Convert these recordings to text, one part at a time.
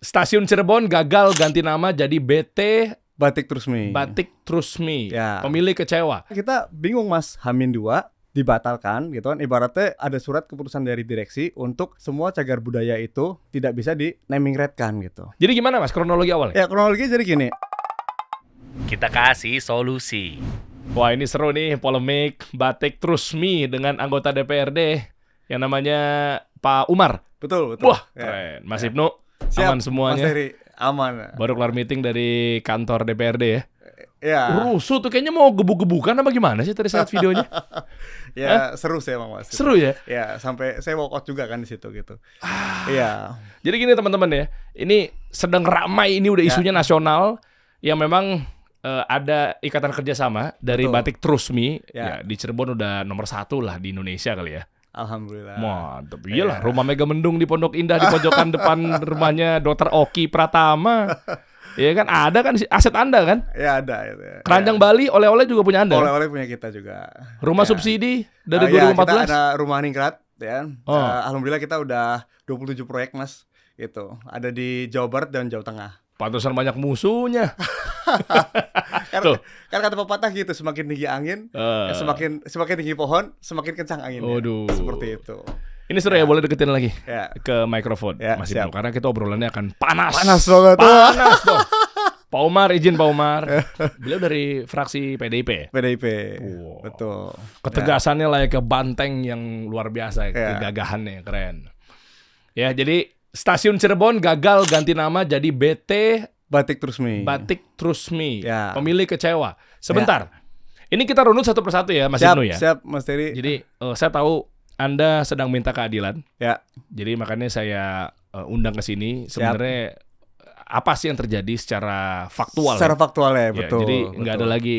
Stasiun Cirebon gagal ganti nama jadi BT Batik Trusmi. Batik Trusmi. Ya. Pemilih kecewa. Kita bingung Mas, H-2 dibatalkan gitu kan. Ibaratnya ada surat keputusan dari direksi untuk semua cagar budaya itu tidak bisa di naming right kan gitu. Jadi gimana Mas kronologi awalnya? Ya kronologi jadi gini. Kita kasih solusi. Wah ini seru nih polemik Batik Trusmi dengan anggota DPRD yang namanya Pak Umar. Betul. Wah Ya. keren. Mas Ibnu Siap, aman semuanya. Mas Heri, aman. Baru kelar meeting dari kantor DPRD ya. Ya. Rusuh tuh kayaknya mau gebuk-gebukan apa gimana sih tadi saat videonya? Ya seru sih emang Mas. Seru ya? Ya sampai saya walkout juga kan di situ gitu. Iya. Jadi gini teman-teman ya, ini sedang ramai ini udah isunya nasional yang memang ada ikatan kerjasama dari Betul. Batik Trusmi ya, Ya. di Cirebon udah nomor 1 lah di Indonesia kali ya. Alhamdulillah. Mantap, iyalah rumah Mega Mendung di Pondok Indah di pojokan depan rumahnya Dr. Oki Pratama. Iya kan ada kan aset Anda kan? Ya ada itu. Ya. Keranjang Bali oleh-oleh juga punya Anda. Oleh-oleh punya kita juga. Rumah Ya. subsidi dari Ya, 2014. kita ada rumah ningrat ya. Oh. Alhamdulillah kita udah 27 proyek Mas. Gitu. Ada di Jawa Barat dan Jawa Tengah. Pantesan banyak musuhnya. Karena kan kata pepatah gitu, semakin tinggi angin, semakin tinggi pohon, semakin kencang anginnya. Waduh. Seperti itu. Ini seru ya, boleh deketin lagi Ya. ke mikrofon Ya, Mas siap. Ibnu karena kita obrolannya akan panas. Panas banget. Panas dong. Pak Umar, izin Pak Umar. Beliau dari fraksi PDIP ya? PDIP. Wow. Betul. Ketegasannya lah ke banteng yang luar biasa, Ya. kegagahannya keren. Ya, jadi Stasiun Cirebon gagal ganti nama jadi BT Batik Trusmi. Batik Trusmi. Ya. Pemilih kecewa. Sebentar. Ini kita runut satu persatu ya, Mas Ibnu ya. Siap, Mas Teri. Jadi saya tahu Anda sedang minta keadilan. Ya. Jadi makanya saya undang ke sini. Sebenarnya apa sih yang terjadi secara faktual? Secara faktual ya, Ya, betul. jadi nggak ada lagi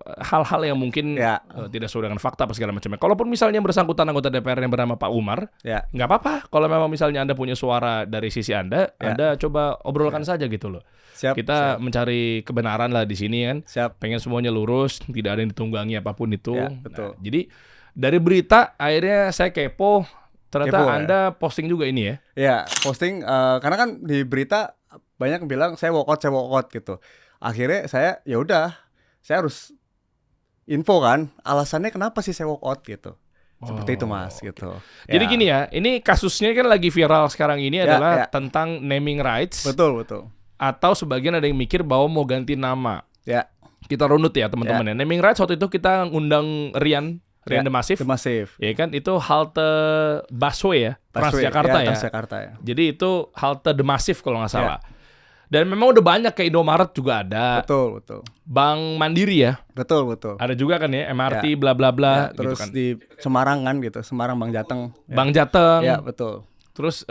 hal-hal yang mungkin Ya. tidak sesuai dengan fakta apa segala macamnya. Kalaupun misalnya bersangkutan anggota DPR yang bernama Pak Umar, Ya. nggak apa-apa. Kalau memang misalnya Anda punya suara dari sisi Anda, Ya. Anda coba obrolkan saja gitu loh. Siap. Kita mencari kebenaran lah di sini kan. Siap. Pengen semuanya lurus, tidak ada yang ditunggangi apapun itu. Ya, betul. Nah, jadi dari berita akhirnya saya kepo, ternyata Kepo, ya? Anda posting juga ini ya. Ya, posting karena kan di berita banyak yang bilang saya walkout gitu. Akhirnya saya ya udah, saya harus info kan alasannya kenapa sih saya walkout gitu. Seperti itu Mas gitu. Jadi Ya. gini ya, ini kasusnya kan lagi viral sekarang ini adalah ya. tentang naming rights. Betul. Atau sebagian ada yang mikir bahwa mau ganti nama. Ya, Kita runut ya teman-teman ya. Naming rights waktu itu kita ngundang Rian The Massive. The Massive. Ya kan itu halte busway ya, Busway, Transjakarta ya. Transjakarta ya. Jadi itu halte The Massive kalau nggak salah. Ya. Dan memang udah banyak kayak Indomaret juga ada. Betul. Bank Mandiri ya. Betul. Ada juga kan ya MRT Ya. bla bla bla Ya, gitu terus kan. di Semarang kan gitu, Semarang Bang Jateng. Ya. Bank Jateng. Ya, betul. Terus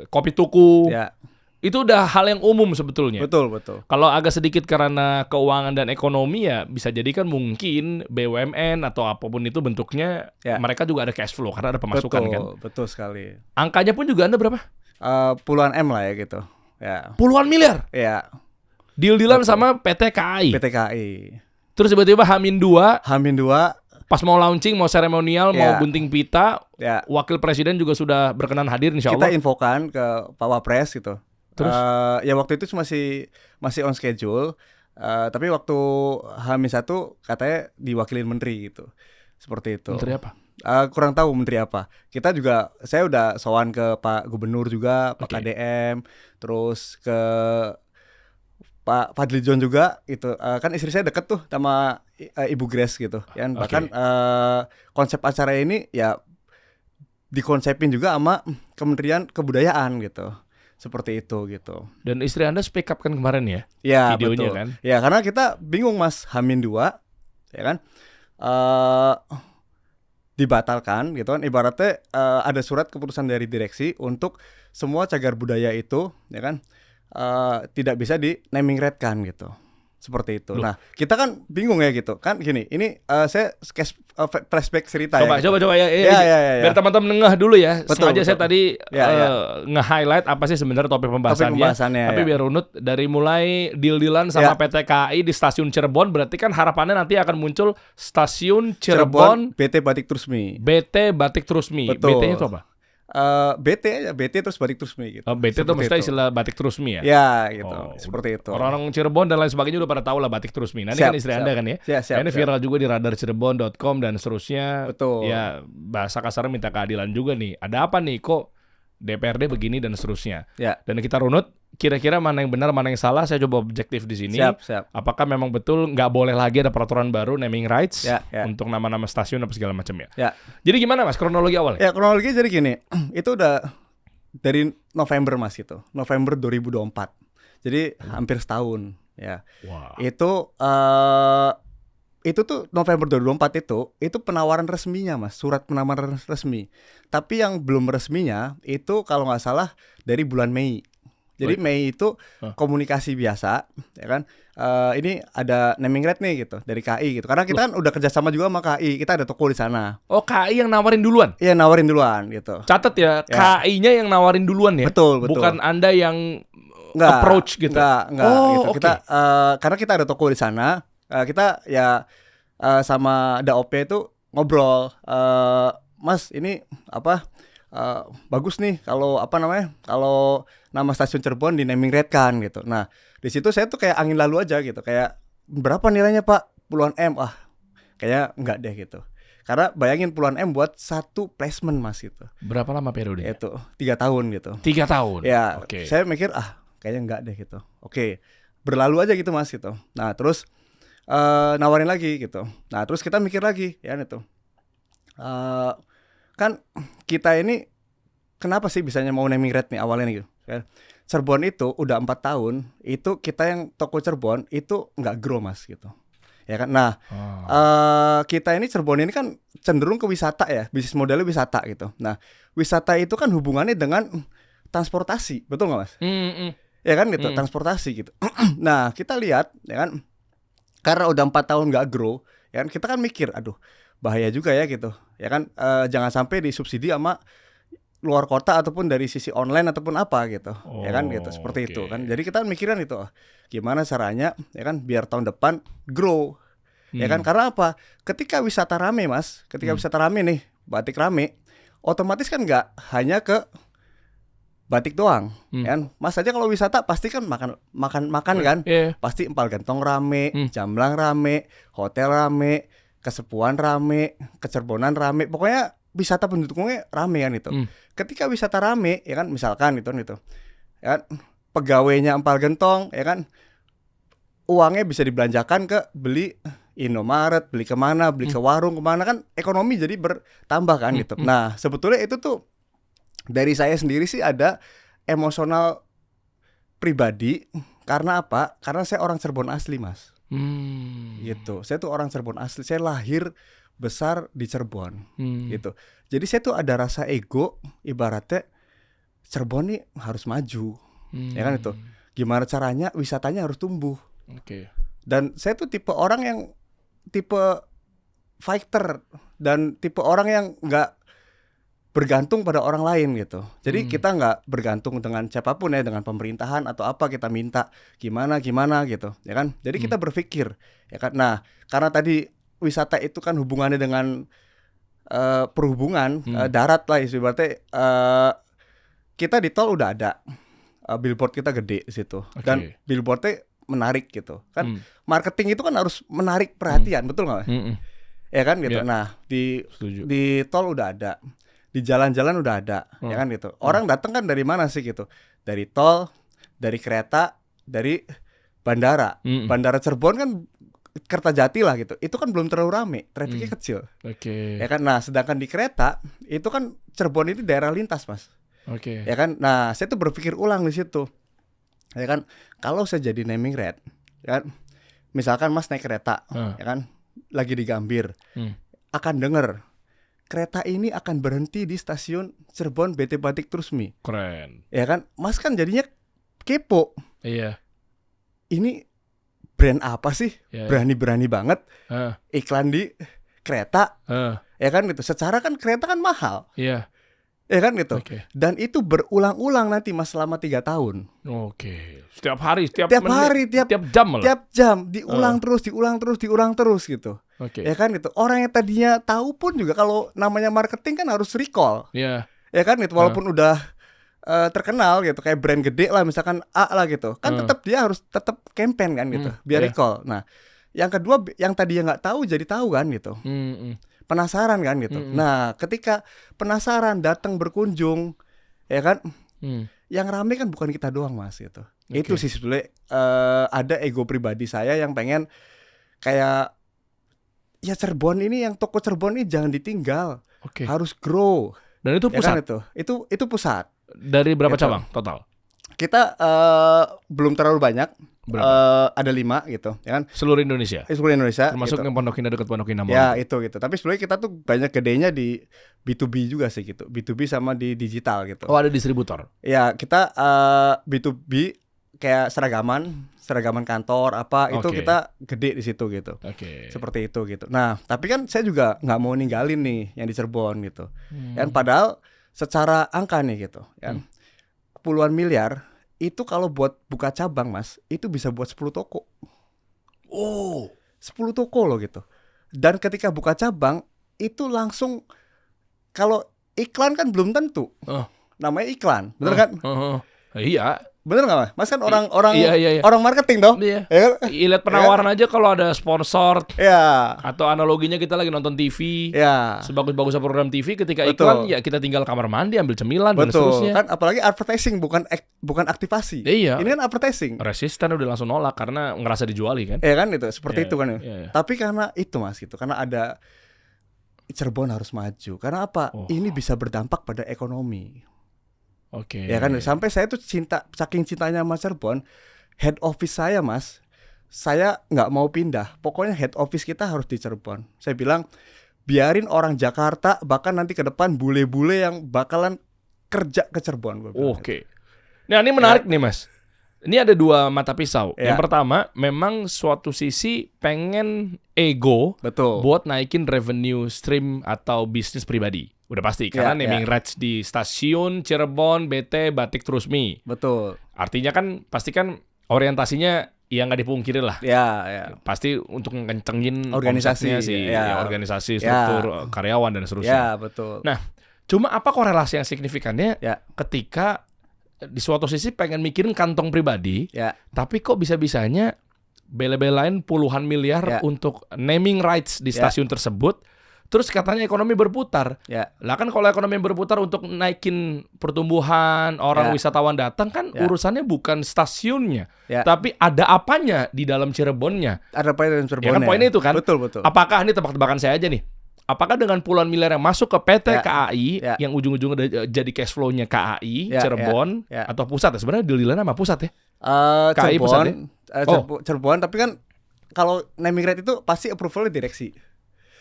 Kopi Tuku. Ya, Itu udah hal yang umum sebetulnya. betul. Kalau agak sedikit karena keuangan dan ekonomi ya bisa jadi kan mungkin BUMN atau apapun itu bentuknya Ya. mereka juga ada cash flow karena ada pemasukan kan. Betul sekali. Angkanya pun juga Anda berapa? Puluhan M lah ya gitu. Ya. Puluhan miliar. Ya, Deal-dealan sama PT KAI. PT KAI. Terus tiba-tiba H-2 H-2 pas mau launching, mau seremonial, mau Ya. gunting pita, ya. wakil presiden juga sudah berkenan hadir insya Kita Allah. infokan ke Pak Wapres gitu. Terus? Ya waktu itu masih on schedule. Tapi waktu H-1 katanya diwakilin menteri gitu. Seperti itu. Menteri apa? Kurang tahu menteri apa. Saya udah sowan ke Pak Gubernur juga, Pak Oke. KDM, terus ke Pak Fadli John juga gitu. Kan istri saya deket tuh sama Ibu Grace gitu. Ya, bahkan konsep acara ini ya dikonsepin juga sama Kementerian Kebudayaan gitu. Seperti itu gitu. Dan istri Anda speak up kan kemarin ya? Ya, Videonya betul. kan? Ya, karena kita bingung Mas, H-2 ya kan. Dibatalkan gitu kan. Ibaratnya ada surat keputusan dari direksi untuk semua cagar budaya itu ya kan tidak bisa di naming right kan gitu. Seperti itu. Loh. Nah, kita kan bingung ya gitu. Kan gini, ini saya flashback cerita Coba ya. coba ya. Ya. Biar teman-teman ngeh dulu ya. Betul, Sengaja saya betul. tadi Ya. nge-highlight apa sih sebenarnya topik pembahasannya. Tapi ya. biar runut dari mulai deal-dealan sama Ya. PT KAI di stasiun Cirebon, berarti kan harapannya nanti akan muncul stasiun Cirebon BT Batik Trusmi. BT Batik Trusmi. Betul. BT-nya itu apa? BT aja, BT terus Batik Trusmi gitu. BT itu Seperti maksudnya itu. istilah batik trusmi ya? Ya gitu, Oh, seperti itu. Orang-orang Cirebon dan lain sebagainya udah pada tahu lah batik trusmi. Nah, ini Siap, kan istri siap. Anda kan ya? Siap, Ini viral juga di radarcirebon.com dan seterusnya. Betul. Ya, bahasa kasarnya minta keadilan juga nih. Ada apa nih kok DPRD begini dan seterusnya. Ya. Dan kita runut kira-kira mana yang benar, mana yang salah. Saya coba objektif di sini. Siap. Apakah memang betul nggak boleh lagi ada peraturan baru naming rights Ya. untuk nama-nama stasiun apa segala macam ya? Ya. Jadi gimana Mas kronologi awalnya? Ya kronologi jadi gini, itu udah dari November Mas itu, November 2024. Jadi hampir setahun ya. Wah. Itu tuh November 2024 itu penawaran resminya Mas, surat penawaran resmi. Tapi yang belum resminya itu kalau nggak salah dari bulan Mei. Jadi Mei itu komunikasi biasa, ya kan? Ini ada naming right nih gitu dari KI gitu. Karena kita kan udah kerjasama juga sama KI, kita ada toko di sana. Oh, KI yang nawarin duluan? Iya nawarin duluan gitu. Catat ya, KI-nya yang nawarin duluan ya? Betul. Bukan Anda yang Nggak, approach gitu? Enggak Oh, gitu. Kita karena kita ada toko di sana, kita ya sama DAOP itu ngobrol, Mas ini apa bagus nih kalau kalau nama stasiun Cirebon di naming right kan gitu. Nah di situ saya tuh kayak angin lalu aja gitu, kayak berapa nilainya Pak, puluhan M, kayak enggak deh gitu. Karena bayangin puluhan M buat satu placement Mas gitu. Berapa lama periodenya? Itu 3 tahun gitu. 3 tahun? Ya, Oke. Saya mikir kayaknya enggak deh gitu. Oke, berlalu aja gitu Mas gitu. Nah terus nawarin lagi gitu. Nah terus kita mikir lagi ya itu. Kan kita ini kenapa sih bisanya mau naming right nih awalnya nih gitu. Cirebon itu udah 4 tahun, itu kita yang toko Cirebon itu nggak grow Mas gitu. Ya kan. Nah, kita ini Cirebon ini kan cenderung ke wisata ya, bisnis modelnya wisata gitu. Nah, wisata itu kan hubungannya dengan transportasi, betul nggak Mas? Ya kan gitu, transportasi gitu. Nah, kita lihat ya kan, karena udah 4 tahun nggak grow, ya kan kita kan mikir, aduh bahaya juga ya gitu. Ya kan, jangan sampai disubsidi sama luar kota ataupun dari sisi online ataupun apa gitu. Ya kan gitu, seperti itu kan. Jadi kita mikirin itu, gimana caranya ya kan biar tahun depan grow. Ya kan, karena apa? Ketika wisata rame Mas, wisata rame nih, batik rame, otomatis kan nggak hanya ke batik doang, kan? Mas aja kalau wisata pasti kan makan kan, pasti empal gentong rame, Jamblang rame, hotel rame, kesepuan rame, kecerbonan rame, pokoknya wisata penduduknya rame kan itu. Ketika wisata rame, ya kan, misalkan itu, ya kan, pegawainya empal gentong, ya kan, uangnya bisa dibelanjakan ke beli Indomaret, beli kemana, beli ke warung kemana kan, ekonomi jadi bertambah kan gitu. Nah sebetulnya itu tuh dari saya sendiri sih ada emosional pribadi. Karena apa? Karena saya orang Cirebon asli Mas. Gitu. Saya tuh orang Cirebon asli. Saya lahir besar di Cirebon. Gitu. Jadi saya tuh ada rasa ego. Ibaratnya Cirebon nih harus maju. Ya kan itu. Gimana caranya wisatanya harus tumbuh. Dan saya tuh tipe orang yang tipe fighter dan tipe orang yang nggak bergantung pada orang lain gitu. Jadi kita nggak bergantung dengan siapapun ya, dengan pemerintahan atau apa kita minta gimana gitu, ya kan? Jadi kita berpikir, ya kan? Nah, karena tadi wisata itu kan hubungannya dengan perhubungan darat lah ibaratnya. Kita di tol udah ada billboard kita gede di situ dan billboardnya menarik gitu kan. Marketing itu kan harus menarik perhatian, betul nggak? Ya kan gitu. Nah di tol udah ada, di jalan-jalan udah ada, ya kan gitu. Orang datang kan dari mana sih gitu? Dari tol, dari kereta, dari bandara. Bandara Cirebon kan Kertajati lah gitu. Itu kan belum terlalu rame, trafiknya kecil. Ya kan. Nah sedangkan di kereta itu kan Cirebon itu daerah lintas Mas. Ya kan. Nah saya tuh berpikir ulang di situ. Ya kan, kalau saya jadi naming right, ya kan, misalkan Mas naik kereta, ya kan, lagi di Gambir, akan denger kereta ini akan berhenti di stasiun Cirebon BT Batik Trusmi. Keren. Ya kan, Mas kan jadinya kepo. Iya. Ini brand apa sih? Berani-berani banget iklan di kereta. Ya kan gitu. Secara kan kereta kan mahal. Iya. Ya kan gitu. Dan itu berulang-ulang nanti Mas selama 3 tahun. Setiap hari, tiap jam malah. Tiap jam diulang terus gitu. Ya kan gitu. Orang yang tadinya tahu pun juga kalau namanya marketing kan harus recall. Iya. Ya Ya kan itu walaupun udah terkenal gitu, kayak brand gede lah misalkan A lah gitu. Kan tetap dia harus tetap campaign kan gitu, biar recall. Nah, yang kedua yang tadinya nggak tahu jadi tahu kan gitu. Penasaran kan gitu. Nah, ketika penasaran datang berkunjung, ya kan, yang rame kan bukan kita doang Mas gitu. Itu sih sebetulnya ada ego pribadi saya yang pengen kayak ya Cirebon ini, yang toko Cirebon ini jangan ditinggal, harus grow. Dan itu pusat. Ya kan itu pusat. Dari berapa Gitu. cabang total? Kita belum terlalu banyak. Ada 5 gitu, ya kan? Seluruh Indonesia. Seluruh Indonesia. Termasuk gitu. yang Pondok Indah dekat Pondok Indah Mall. Ya itu gitu. Tapi sebenarnya kita tuh banyak gedenya di B2B juga sih gitu. B2B sama di digital gitu. Oh, ada distributor. Ya kita B2B kayak seragaman kantor apa itu kita gede di situ gitu. Seperti itu gitu. Nah tapi kan saya juga nggak mau ninggalin nih yang di Cirebon gitu. Dan padahal secara angka nih gitu, kan puluhan miliar itu kalau buat buka cabang Mas itu bisa buat 10 toko. 10 toko loh gitu. Dan ketika buka cabang itu langsung, kalau iklan kan belum tentu. Namanya iklan, bener kan? Iya. Bener nggak Mas? Mas kan orang Iya. orang marketing dong. Iya. Ya kan? Lihat penawaran aja kalau ada sponsor. Ya. Atau analoginya kita lagi nonton TV. Ya. Sebagus-bagusnya program TV, ketika iklan ya kita tinggal kamar mandi ambil cemilan dan seterusnya. Kan apalagi advertising bukan aktivasi. Iya. Ini kan advertising. Resisten udah langsung nolak karena ngerasa dijuali kan. Ya kan itu seperti itu kan. Iya. Tapi karena itu Mas gitu, karena ada Cirebon harus maju. Karena apa? Ini bisa berdampak pada ekonomi. Ya kan, sampai saya tuh saking cintanya sama Cirebon, head office saya Mas, saya nggak mau pindah. Pokoknya head office kita harus di Cirebon. Saya bilang biarin orang Jakarta, bahkan nanti ke depan bule-bule yang bakalan kerja ke Cirebon. Nah ini menarik nih Mas. Ini ada dua mata pisau. Ya. Yang pertama, memang suatu sisi pengen ego buat naikin revenue stream atau bisnis pribadi. Udah pasti, karena naming rights di stasiun Cirebon, BT, Batik Trust Me. Artinya kan pasti kan orientasinya ya nggak dipungkiri lah. Pasti untuk ngencengin organisasi sih, organisasi, struktur karyawan dan seterusnya. Nah, cuma apa korelasi yang signifikannya ketika di suatu sisi pengen mikirin kantong pribadi, tapi kok bisa-bisanya bela-belain puluhan miliar untuk naming rights di stasiun tersebut. Terus katanya ekonomi berputar. Lah kan kalau ekonomi berputar untuk naikin pertumbuhan, orang wisatawan datang kan urusannya bukan stasiunnya, tapi ada apanya di dalam Cirebonnya. Ada apa di dalam Cirebonnya? Ya kan poinnya itu kan. Betul. Apakah ini tebak-tebakan saya aja nih? Apakah dengan puluhan miliar yang masuk ke PT KAI yang ujung-ujungnya jadi cash flow-nya KAI Cirebon atau pusat ya? Sebenarnya deal-dealan sama pusat ya? KAI pusat ya? Cirebon, tapi kan kalau naming right itu pasti approval direksi.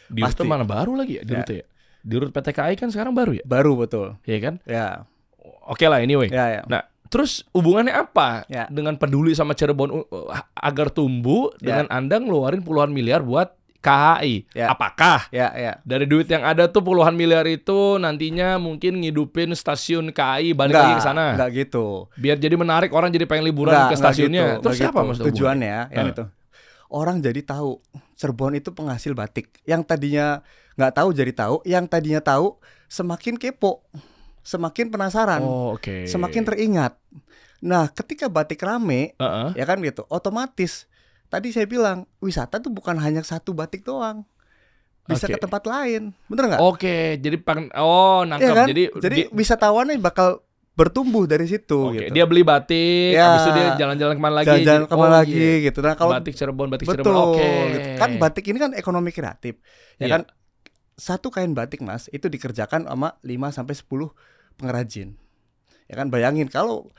Di rute mana baru lagi ya di rute ya? Di rute PT KAI kan sekarang baru ya? Baru, betul. Iya kan? Ya. Oke lah anyway. Nah, terus hubungannya apa dengan peduli sama Cirebon agar tumbuh dengan Anda ngeluarin puluhan miliar buat KAI? Apakah dari duit yang ada tuh puluhan miliar itu nantinya mungkin ngidupin stasiun KAI balik lagi ke sana? Enggak gitu. Biar jadi menarik, orang jadi pengen liburan ke stasiunnya. Gitu, terus siapa gitu. maksudnya? Tujuannya itu. Orang jadi tahu Cirebon itu penghasil batik. Yang tadinya nggak tahu jadi tahu, yang tadinya tahu semakin kepo, semakin penasaran, semakin teringat. Nah, ketika batik rame, ya kan gitu, otomatis tadi saya bilang wisata tuh bukan hanya satu batik doang, bisa ke tempat lain, bener nggak? Jadi nangkep. Ya kan? Jadi wisatawannya bakal bertumbuh dari situ gitu. Dia beli batik, habis itu dia jalan-jalan kemana lagi? Gitu. Nah, kalau batik Cirebon. Gitu. Kan batik ini kan ekonomi kreatif. Ya kan? Satu kain batik Mas itu dikerjakan sama 5 sampai 10 pengrajin. Ya kan, bayangin kalau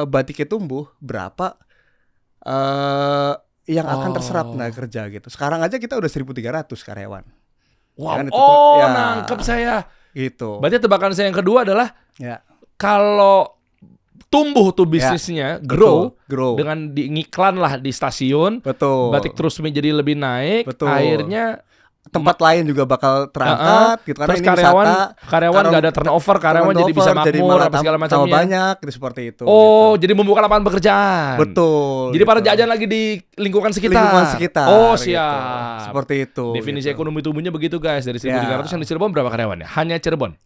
batiknya tumbuh berapa yang akan terserap tenaga kerja gitu. Sekarang aja kita udah 1.300 karyawan. Wow. Ya kan, nangkep saya. Gitu. Berarti tebakan saya yang kedua adalah kalau tumbuh tuh bisnisnya, grow dengan ngiklan lah di stasiun, Batik Trust Me jadi lebih naik, akhirnya tempat lain juga bakal terangkat gitu, karena terus ini karyawan nggak ada turnover, karyawan jadi bisa makmur apa segala macamnya. Banyak seperti itu. Jadi membuka lapangan pekerjaan. Betul. Jadi para jajan lagi di lingkungan sekitar. Siap. Gitu. Seperti itu. Definisi ekonomi tumbuhnya begitu guys. Dari 1.300 yang di Cirebon berapa karyawannya? Hanya Cirebon.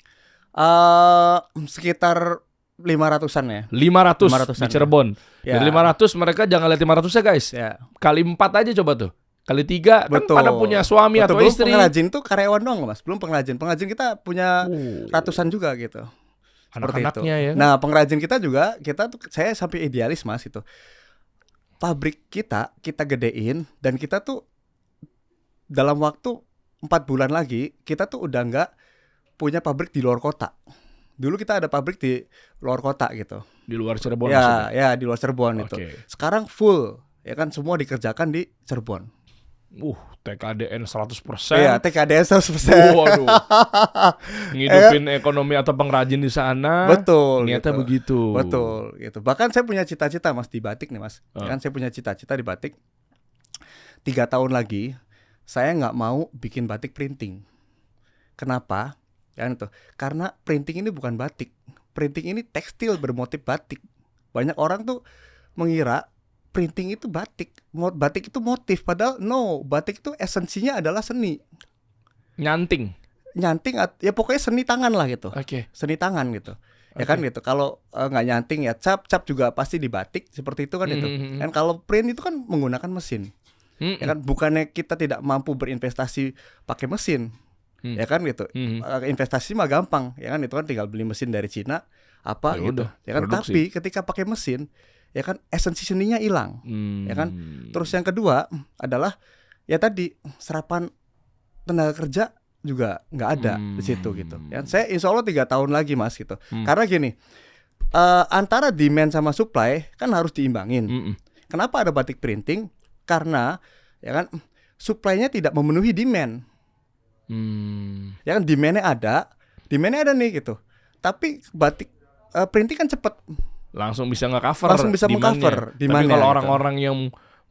Sekitar 500-an ya. 500 di Cirebon. Ya. Dari 500 mereka jangan lihat 500 ya guys. Ya. Kali 4 aja coba tuh. Kali 3 kan pada punya suami atau belum istri. Pengrajin tuh karyawan doang Mas. Belum pengrajin. Pengrajin kita punya ratusan juga gitu. Anak-anaknya ya. Nah, pengrajin kita juga saya sampai idealis Mas itu. Pabrik kita gedein dan kita tuh dalam waktu 4 bulan lagi kita tuh udah nggak punya pabrik di luar kota. Dulu kita ada pabrik di luar kota gitu. Di luar Cirebon maksudnya? Ya, di luar Cirebon itu. Sekarang full, ya kan semua dikerjakan di Cirebon. TKDN 100%. Iya, TKDN 100%. Waduh. Ngidupin ekonomi atau pengrajin di sana. Betul. Ternyata gitu. begitu. Betul, gitu. Bahkan saya punya cita-cita Mas di batik nih Mas. Kan saya punya cita-cita di batik. 3 tahun lagi saya nggak mau bikin batik printing. Kenapa? Kan itu. Karena printing ini bukan batik. Printing ini tekstil bermotif batik. Banyak orang tuh mengira printing itu batik. Batik itu motif, padahal no, batik itu esensinya adalah seni. Nyanting ya pokoknya seni tangan lah gitu. Seni tangan gitu. Ya kan gitu. Kalau nggak nyanting ya cap juga pasti di batik seperti itu kan itu. Dan kalau print itu kan menggunakan mesin. Ya kan, bukannya kita tidak mampu berinvestasi pakai mesin. Ya kan gitu. Investasi mah gampang, ya kan itu kan tinggal beli mesin dari Cina apa gitu. Ya kan, tapi ketika pakai mesin, ya kan esensi seninya hilang. Ya kan? Terus yang kedua adalah ya tadi serapan tenaga kerja juga nggak ada di situ gitu. Ya, saya insya Allah 3 tahun lagi Mas gitu. Karena gini, antara demand sama supply kan harus diimbangin. Kenapa ada batik printing? Karena ya kan supply-nya tidak memenuhi demand. Ya kan demand-nya ada nih gitu. Tapi batik printing kan cepet. Langsung bisa nge-cover. Langsung bisa meng-cover demand-nya. Tapi kalau orang-orang yang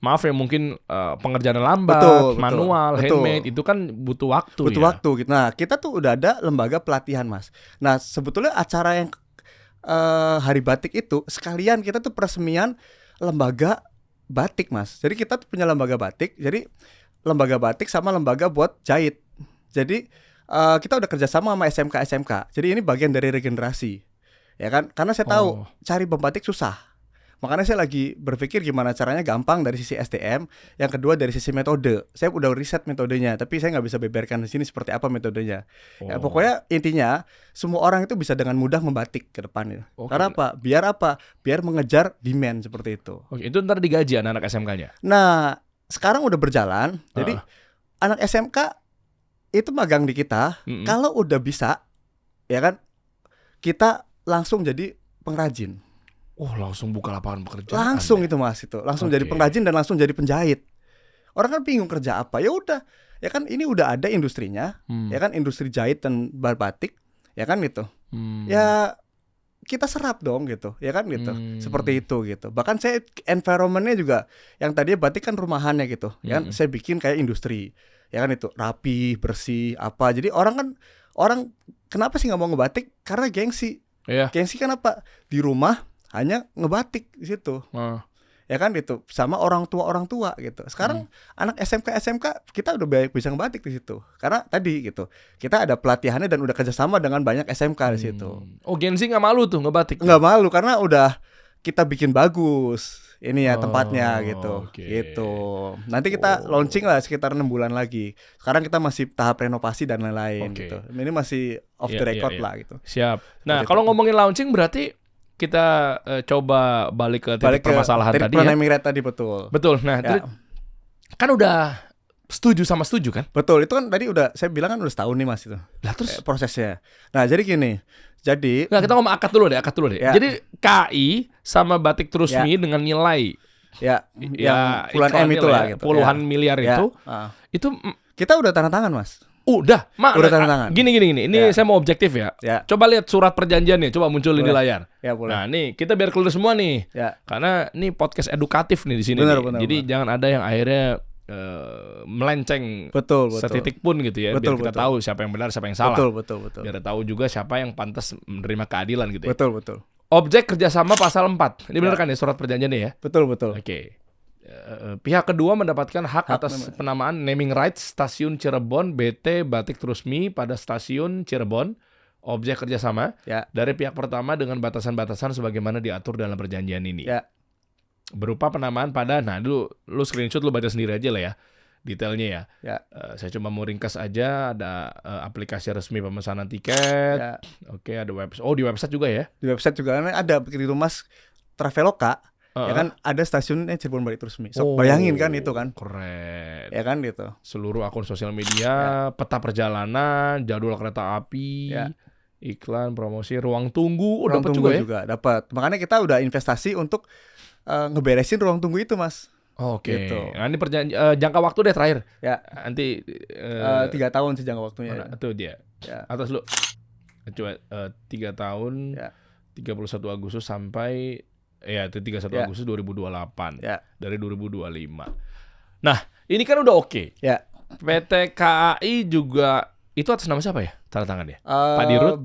maaf ya mungkin pengerjaan lambat, manual, handmade itu kan butuh waktu. Butuh waktu gitu. Nah, kita tuh udah ada lembaga pelatihan Mas. Nah, sebetulnya acara yang Hari Batik itu sekalian kita tuh peresmian lembaga batik Mas. Jadi kita tuh punya lembaga batik. Jadi lembaga batik sama lembaga buat jahit. Jadi kita udah kerjasama sama SMK. Jadi ini bagian dari regenerasi, ya kan? Karena saya tahu cari pembatik susah. Makanya saya lagi berpikir gimana caranya gampang dari sisi SDM. Yang kedua dari sisi metode. Saya udah riset metodenya, tapi saya nggak bisa beberkan di sini seperti apa metodenya. Ya, pokoknya intinya semua orang itu bisa dengan mudah membatik ke depan. Karena apa? Biar mengejar demand seperti itu. Itu ntar digaji anak SMK-nya. Nah, sekarang udah berjalan. Jadi anak SMK itu magang di kita. Kalau udah bisa, ya kan, kita langsung jadi pengrajin. Langsung buka lapangan pekerjaan. Langsung itu Mas itu, langsung jadi pengrajin dan langsung jadi penjahit. Orang kan bingung kerja apa. Ya udah, ya kan ini udah ada industrinya, ya kan industri jahit dan batik, ya kan gitu. Ya kita serap dong gitu, ya kan gitu. Seperti itu gitu. Bahkan saya environmentnya juga yang tadinya batik kan rumahannya gitu, ya kan saya bikin kayak industri. Ya kan itu rapi, bersih, apa. Jadi orang kenapa sih nggak mau ngebatik? Karena gengsi. Gengsi kan apa? Di rumah hanya ngebatik di situ. Ya kan itu sama orang tua gitu. Sekarang anak SMK kita udah banyak bisa ngebatik di situ. Karena tadi gitu. Kita ada pelatihannya dan udah kerjasama dengan banyak SMK di situ. Gengsi nggak malu tuh ngebatik? Nggak malu karena udah kita bikin bagus. Ini ya tempatnya gitu. Gitu. Nanti kita launching lah sekitar 6 bulan lagi. Sekarang kita masih tahap renovasi dan lain-lain gitu. Ini masih off the record lah gitu. Siap. Nah, kalau ngomongin launching berarti kita coba balik ke titik permasalahan tadi ya. Priming rate tadi betul. Betul. Nah, kan udah setuju kan? Betul. Itu kan tadi udah saya bilang kan udah setahun nih Mas itu. Lah terus prosesnya. Nah, jadi gini. Nah, kita ngomong akad dulu deh. Ya. Jadi KI sama Batik Trusmi dengan nilai yang puluhan M itu lah gitu. Puluhan miliar itu. Itu kita udah tanda tangan Mas. Udah tanda tangan. Gini. Ini saya mau objektif ya. Coba lihat surat perjanjiannya, coba munculin di layar. Nah, nih kita biar clear semua nih. Karena ini podcast edukatif nih di sini. Benar. Jadi jangan ada yang akhirnya melenceng setitik pun gitu ya. Biar kita tahu siapa yang benar, siapa yang salah. Betul. Biar tahu juga siapa yang pantas menerima keadilan gitu ya. Betul. Objek kerjasama pasal 4. Ini benar kan ya surat perjanjiannya ya? Betul. Oke. Pihak kedua mendapatkan hak atas penamaan naming rights stasiun Cirebon BT Batik Trusmi pada stasiun Cirebon objek kerjasama dari pihak pertama dengan batasan-batasan sebagaimana diatur dalam perjanjian ini. Berupa penamaan pada, nah dulu lu screenshot, lu baca sendiri aja lah ya detailnya ya. Saya cuma mau ringkas aja. Ada aplikasi resmi pemesanan tiket. Oke, ada website. Oh, di website juga ya? Di website juga ada begitu Mas, Traveloka. Ya kan ada stasiunnya Cirebon Balik resmi. Bayangin kan itu kan. Keren. Ya kan gitu. Seluruh akun sosial media, peta perjalanan, jadwal kereta api, iklan, promosi, ruang tunggu, dapat juga ya? Juga dapat. Makanya kita udah investasi untuk ngeberesin ruang tunggu itu, Mas. Oke. Gitu. Nah, ini jangka waktu deh terakhir. Nanti 3 tahun sih jangka waktunya. Itu dia. Atas lu. Coba 3 tahun. 31 Agustus sampai itu 31 Agustus 2028. Dari 2025. Nah, ini kan udah oke. PT KAI juga itu atas nama siapa ya? Tanda tangan ya? Pak Dirut?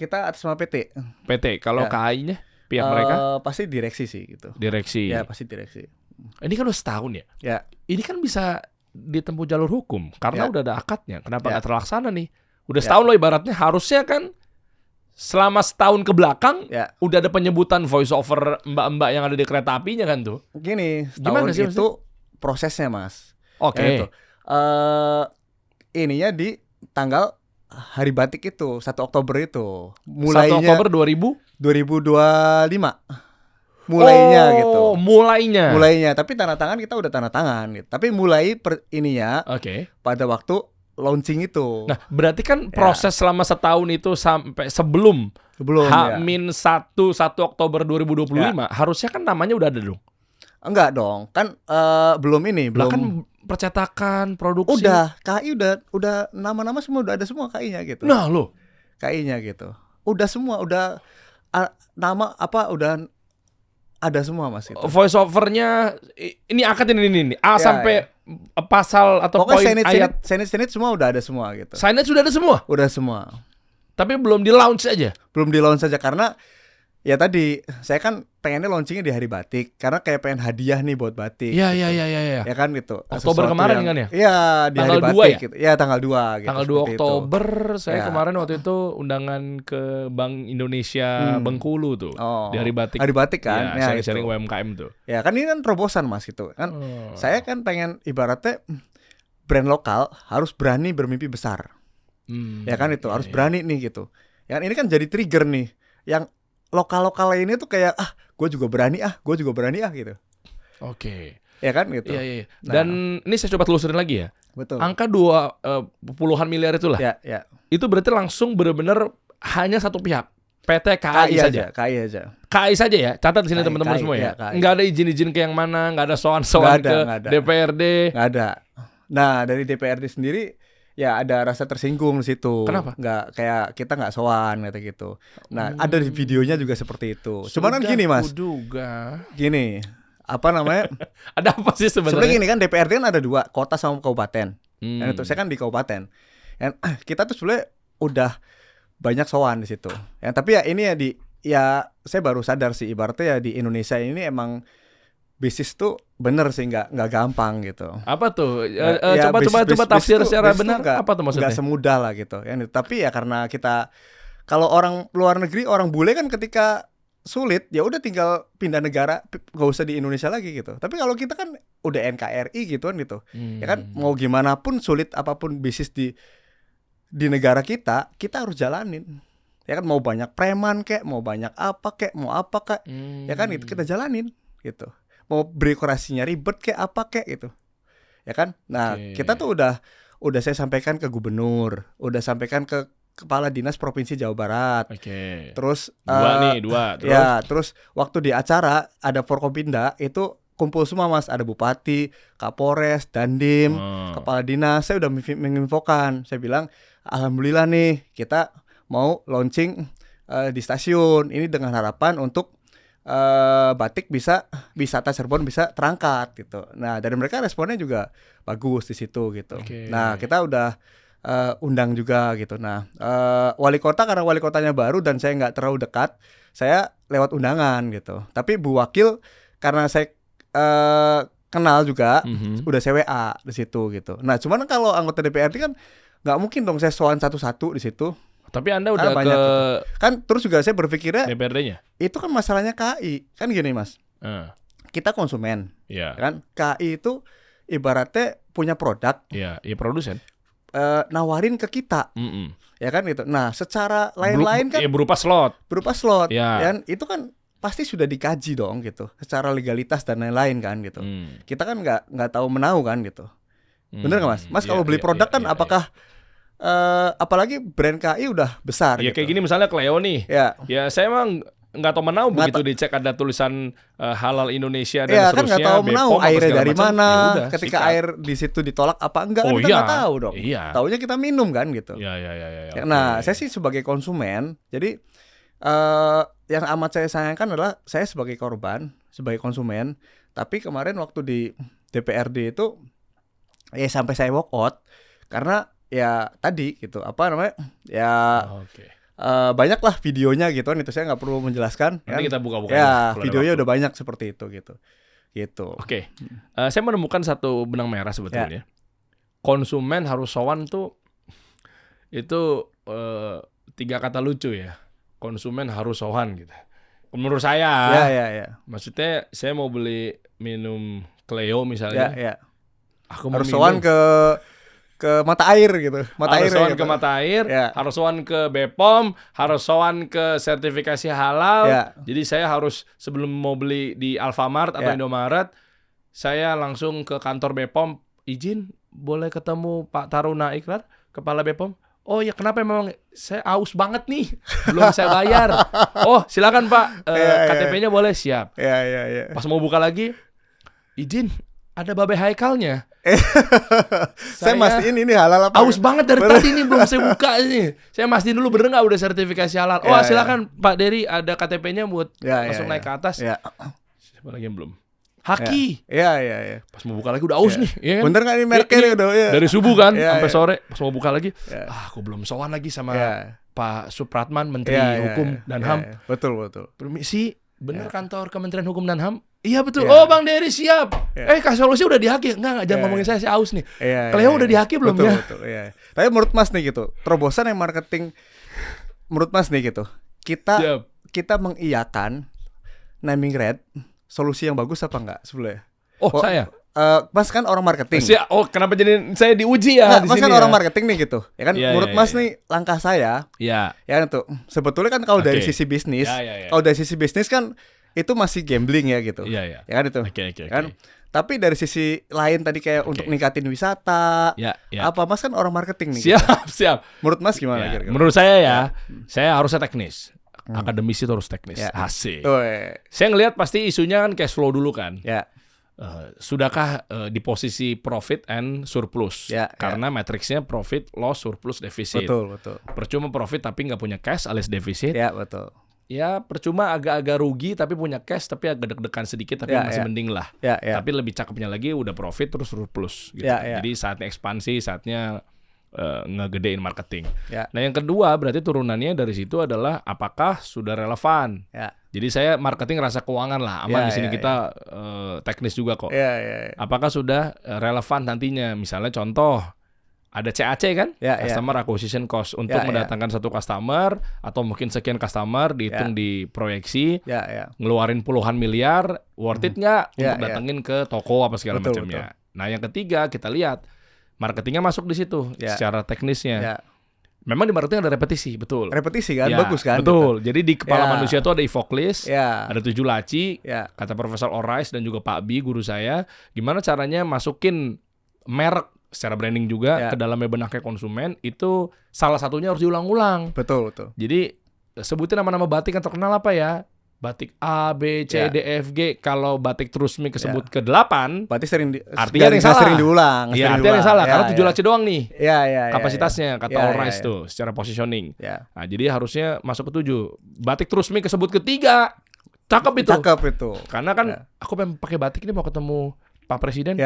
Kita atas nama PT. PT. Kalau KAI-nya pihak mereka? Pasti direksi sih gitu. Direksi. Ya, pasti direksi. Ini kan udah setahun ya? Ini kan bisa ditempuh jalur hukum karena udah ada akadnya. Kenapa nggak terlaksana nih? Udah setahun loh ibaratnya, harusnya kan selama setahun ke belakang udah ada penyebutan voice over mbak-mbak yang ada di kereta apinya kan tuh. Gini, setahun sih, itu prosesnya, Mas. Oke. Ininya di tanggal Hari Batik itu 1 Oktober itu. Mulainya 1 Oktober 2025. Mulainya gitu. Mulainya, tapi tanda tangan kita udah tanda tangan gitu. Tapi mulai ininya pada waktu launching itu. Nah, berarti kan proses selama setahun itu sampai sebelum H-1 Oktober 2025 harusnya kan namanya udah ada dong. Enggak dong, kan belum ini, belum. Kan percetakan, produksi. Udah, KAI udah nama-nama semua udah ada semua KAI-nya gitu. Nah, lo KAI-nya gitu. Udah semua, udah nama apa udah ada semua, Mas itu. Voice over-nya ini akad ini sampai pasal atau pokoknya poin ayat. Signage semua udah ada semua gitu. Signage sudah ada semua? Udah semua. Tapi belum di-launch aja? Belum di-launch aja karena ya tadi saya kan pengennya launchingnya di Hari Batik karena kayak pengen hadiah nih buat batik. Iya. Ya kan gitu. Oktober kemarin kan ya? Iya, di tanggal Hari Batik gitu. Ya tanggal 2 gitu. Tanggal 2 Oktober itu. Saya kemarin waktu itu undangan ke Bank Indonesia Bengkulu tuh. Di Hari Batik. Hari Batik kan. Ya, sharing UMKM tuh. Ya kan ini kan terobosan, Mas gitu kan. Saya kan pengen ibaratnya brand lokal harus berani bermimpi besar. Ya kan itu harus berani nih gitu. Ya kan ini kan jadi trigger nih. Yang lokal-lokal ini tuh kayak gue juga berani gitu. Oke. Ya kan gitu. Iya. Dan ini saya coba telusurin lagi ya. Betul. Angka puluhan miliar itulah. Ya. Itu berarti langsung benar-benar hanya satu pihak. PT KAI saja. KAI saja ya. Catat di sini teman-teman semua ya. Nggak ada izin-izin ke yang mana, nggak ada soan-soan ke DPRD. Nggak ada. Nah, dari DPRD sendiri ya ada rasa tersinggung di situ. Kenapa? Nggak kayak kita nggak sowan kata gitu. Nah, ada di videonya juga seperti itu. Cuman kan gini, Mas. Gini, apa namanya? Ada apa sih sebenarnya? Sebenarnya gini kan DPRD kan ada 2, kota sama kabupaten. Dan itu saya kan di kabupaten. Dan kita tuh sebenarnya udah banyak sowan di situ. Ya, tapi ya ini ya saya baru sadar sih ibaratnya ya di Indonesia ini emang bisnis tuh bener sih nggak gampang gitu. Apa tuh? Coba tafsir secara benar. Apa tuh maksudnya? Nggak semudah lah gitu. Ya, tapi ya karena kita kalau orang luar negeri, orang bule kan ketika sulit ya udah tinggal pindah negara, nggak usah di Indonesia lagi gitu. Tapi kalau kita kan udah NKRI gitu kan gitu. Ya kan mau gimana pun sulit apapun bisnis di negara kita harus jalanin. Ya kan mau banyak preman kek, mau banyak apa kek, mau apa kek. Ya kan itu kita jalanin gitu. Mau birokrasinya ribet kayak apa kayak gitu. Ya kan? Nah, kita tuh udah saya sampaikan ke gubernur, udah sampaikan ke kepala dinas provinsi Jawa Barat. Terus dua. Terus? Ya, terus waktu di acara ada Forkopimda itu kumpul semua, Mas, ada bupati, Kapolres, Dandim, kepala dinas. Saya udah menginfokan. Saya bilang, alhamdulillah nih kita mau launching di stasiun ini dengan harapan untuk batik wisata Cirebon bisa terangkat gitu. Nah, dari mereka responnya juga bagus di situ gitu. Nah, kita udah undang juga gitu. Nah, wali kota karena wali kotanya baru dan saya nggak terlalu dekat, saya lewat undangan gitu. Tapi Bu Wakil karena saya kenal juga, udah saya WA di situ gitu. Nah, cuman kalau anggota DPRD kan nggak mungkin dong saya soal satu-satu di situ. Tapi Anda udah ke gitu. Kan terus juga saya berpikirnya DPRD-nya. Itu kan masalahnya KAI. Kan gini, Mas. Kita konsumen. Kan KAI itu ibaratnya punya produk. Iya, produsen. Nawarin ke kita. Ya kan gitu. Nah, secara lain-lain kan berupa slot. Dan itu kan pasti sudah dikaji dong gitu. Secara legalitas dan lain-lain kan gitu. Kita kan nggak tahu menau kan gitu. Bener nggak Mas? Mas kalau beli produk kan apakah apalagi brand KAI udah besar ya gitu. Kayak gini misalnya Cleo nih. Ya saya emang nggak tahu menau begitu dicek ada tulisan halal Indonesia dan seterusnya. Kan nggak tahu menau airnya dari mana. Yaudah, ketika air di situ ditolak apa enggak kan kita nggak tahu dong. Taunya kita minum kan gitu. Nah, saya sih sebagai konsumen, jadi yang amat saya sayangkan adalah saya sebagai korban, sebagai konsumen. Tapi kemarin waktu di DPRD itu ya sampai saya walk out karena ya tadi gitu banyaklah videonya gitu kan, itu saya nggak perlu menjelaskan. Nanti kita buka-buka videonya udah banyak seperti itu gitu. Oke. Saya menemukan satu benang merah sebetulnya. Konsumen harus sowan tuh itu 3 kata lucu ya. Konsumen harus sowan gitu. Menurut saya. Maksudnya saya mau beli minum Cleo misalnya. Aku harus sowan ke mata air gitu. Harus sowan ke mata air, harus sowan ke BPOM, harus sowan ke sertifikasi halal. Jadi saya harus sebelum mau beli di Alfamart atau Indomaret, saya langsung ke kantor BPOM, izin boleh ketemu Pak Taruna Ikrar, Kepala BPOM. Oh ya, kenapa memang saya aus banget nih, belum saya bayar. Oh silakan Pak, KTP-nya boleh, siap. Pas mau buka lagi, izin ada Babe Haikalnya. Saya mastiin ini halal apa? Aus banget dari tadi nih belum saya buka ini. Saya mastiin dulu bener nggak udah sertifikasi halal. Oh silakan Pak Dery, ada KTP-nya buat langsung naik ke atas. Siapa lagi yang belum? Haki. Pas mau buka lagi udah aus nih. Ya kan? Bener nggak ini mereknya udah? Dari subuh kan sampai sore. Pas mau buka lagi, aku belum sowan lagi sama Pak Supratman, Menteri Hukum dan HAM. Betul. Permisi, bener kantor Kementerian Hukum dan HAM? Iya betul. Oh Bang Dery siap. Kasih solusi udah dihaki. Enggak jangan ngomongin saya aus nih. Cleo udah dihaki belum ya? Betul. Tapi menurut Mas nih gitu, terobosan yang marketing menurut Mas nih gitu. Kita mengiyakan naming right, solusi yang bagus apa enggak sebelumnya? Saya. Mas kan orang marketing. Kenapa jadi saya diuji ya di Mas sini? Kan orang marketing nih gitu. Ya kan menurut Mas nih langkah saya. Ya itu. Sebetulnya kan kalau dari sisi bisnis, kalau dari sisi bisnis kan itu masih gambling ya gitu. Ya kan itu. Kan? Tapi dari sisi lain tadi kayak untuk ningkatin wisata, apa Mas kan orang marketing nih. Siap. Menurut Mas gimana kira-kira? Menurut saya saya harusnya teknis. Akademisi itu harus teknis. Asik. Saya ngelihat pasti isunya kan cash flow dulu kan. Sudahkah di posisi profit and surplus? Karena matriksnya profit, loss, surplus, defisit. Betul. Percuma profit tapi nggak punya cash alias defisit. Betul. Ya percuma agak-agak rugi tapi punya cash tapi agak deg-degan sedikit tapi masih mending lah. Tapi lebih cakepnya lagi udah profit terus surplus gitu. Jadi saatnya ekspansi, saatnya ngegedein marketing. Nah yang kedua berarti turunannya dari situ adalah apakah sudah relevan. Jadi saya marketing rasa keuangan lah aman di sini kita teknis juga kok. Apakah sudah relevan nantinya? Misalnya contoh ada CAC kan, customer acquisition cost untuk mendatangkan satu customer atau mungkin sekian customer dihitung di proyeksi, ngeluarin puluhan miliar, worth it nggak untuk datengin ke toko apa segala macamnya. Nah yang ketiga kita lihat marketingnya masuk di situ secara teknisnya. Memang di marketing ada repetisi, betul. Repetisi kan, bagus kan? Betul. Gitu. Jadi di kepala manusia itu ada Evoklis, ada 7 laci, kata Profesor Orais dan juga Pak Bi, guru saya, gimana caranya masukin merek secara branding juga ke dalamnya benaknya konsumen, itu salah satunya harus diulang-ulang. Betul. Jadi sebutin nama-nama batik yang terkenal apa ya? Batik A, B, C, D, F, G. Kalau batik Trusmi kesebut ke-8, berarti artinya yang salah. Sering diulang. Iya, artinya yang salah. Karena 7 laci doang nih. Kapasitasnya, kata All Rise tuh, secara positioning. Nah, jadi harusnya masuk ke 7. Batik Trusmi kesebut ke-3. Cakep itu. Karena kan aku pengen pakai batik ini mau ketemu Pak Presiden,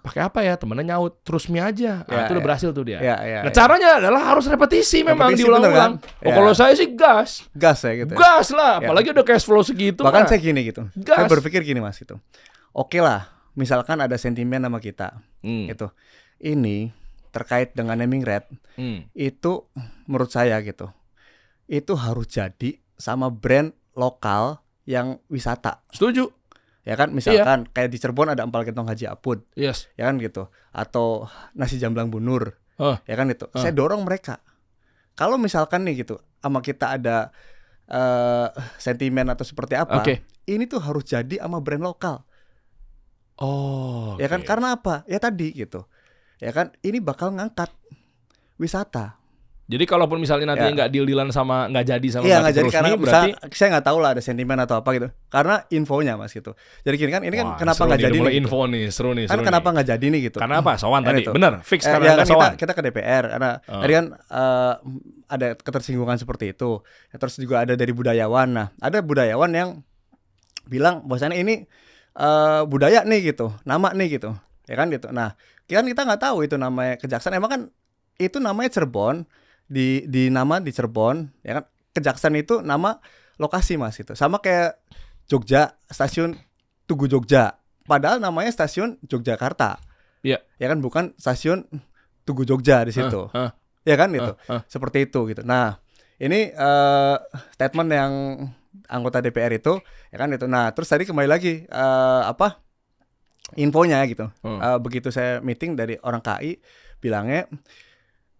pakai apa ya? Temennya nyaut, Trusmi aja. Itu udah berhasil tuh dia. Nah caranya adalah harus repetisi memang diulang-ulang. Kalau saya sih gas ya gitu. Gas lah, apalagi udah cash flow segitu. Bahkan saya gini gitu. Saya berpikir gini Mas itu. Oke lah, misalkan ada sentimen sama kita, itu. Ini terkait dengan naming right, itu menurut saya gitu. itu harus jadi sama brand lokal yang wisata. Setuju. Ya kan, misalkan kayak di Cirebon ada empal gentong Haji Apud. Yes. Ya kan gitu. Atau nasi jamblang Bunur. Ya kan gitu. Saya dorong mereka. Kalau misalkan nih gitu, sama kita ada sentimen atau seperti apa, ini tuh harus jadi sama brand lokal. Ya kan, karena apa? Ya tadi gitu. Ya kan, ini bakal ngangkat wisata. Jadi kalaupun misalnya nanti nggak deal-dealan sama nggak jadi sama nggak jadi resmi, karena berarti saya nggak tahu lah ada sentimen atau apa gitu. Karena infonya Mas gitu. Jadi gini kan, ini kan kenapa nggak jadi mulai nih? Info nih, seru nih. Kan kenapa nggak jadi nih gitu? Karena apa? Sowan tadi, itu. bener, fix karena ya kan sowan. Kita ke DPR karena tadi kan ada ketersinggungan seperti itu. Terus juga ada dari budayawan. Nah, ada budayawan yang bilang bahwasannya ini budaya nih gitu, nama nih gitu, ya kan gitu. Nah, kita nggak tahu itu namanya Kejaksaan. Emang kan itu namanya Cirebon. Di nama di Cirebon, ya kan. Kejaksaan itu nama lokasi Mas itu. Sama kayak Jogja, stasiun Tugu Jogja. Padahal namanya stasiun Yogyakarta. Iya. Ya kan, bukan stasiun Tugu Jogja di situ. Ya kan gitu. Seperti itu gitu. Nah, ini statement yang anggota DPR itu, ya kan itu. Nah, terus tadi kembali lagi infonya gitu. Begitu saya meeting dari orang KAI bilangnya,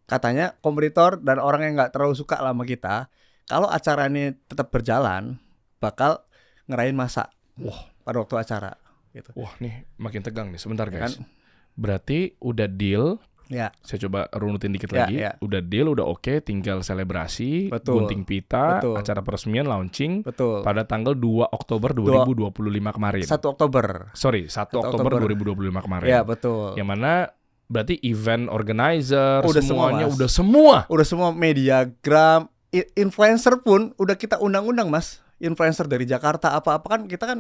katanya kompetitor dan orang yang nggak terlalu suka lah sama kita, kalau acara ini tetap berjalan, bakal ngerayain masa pada waktu acara gitu. Wah, nih makin tegang nih. Sebentar guys. Kan? Berarti udah deal. Ya. Saya coba runutin dikit lagi. Udah deal, udah oke, tinggal selebrasi, gunting pita, acara peresmian, launching pada tanggal 2 Oktober 2025 kemarin. 1 Oktober. Sorry, 1 Oktober 2025 kemarin. Ya, betul. Yang mana berarti event organizer semuanya udah semua Mediagram, influencer pun udah kita undang-undang Mas. Influencer dari Jakarta apa-apa kan, kita kan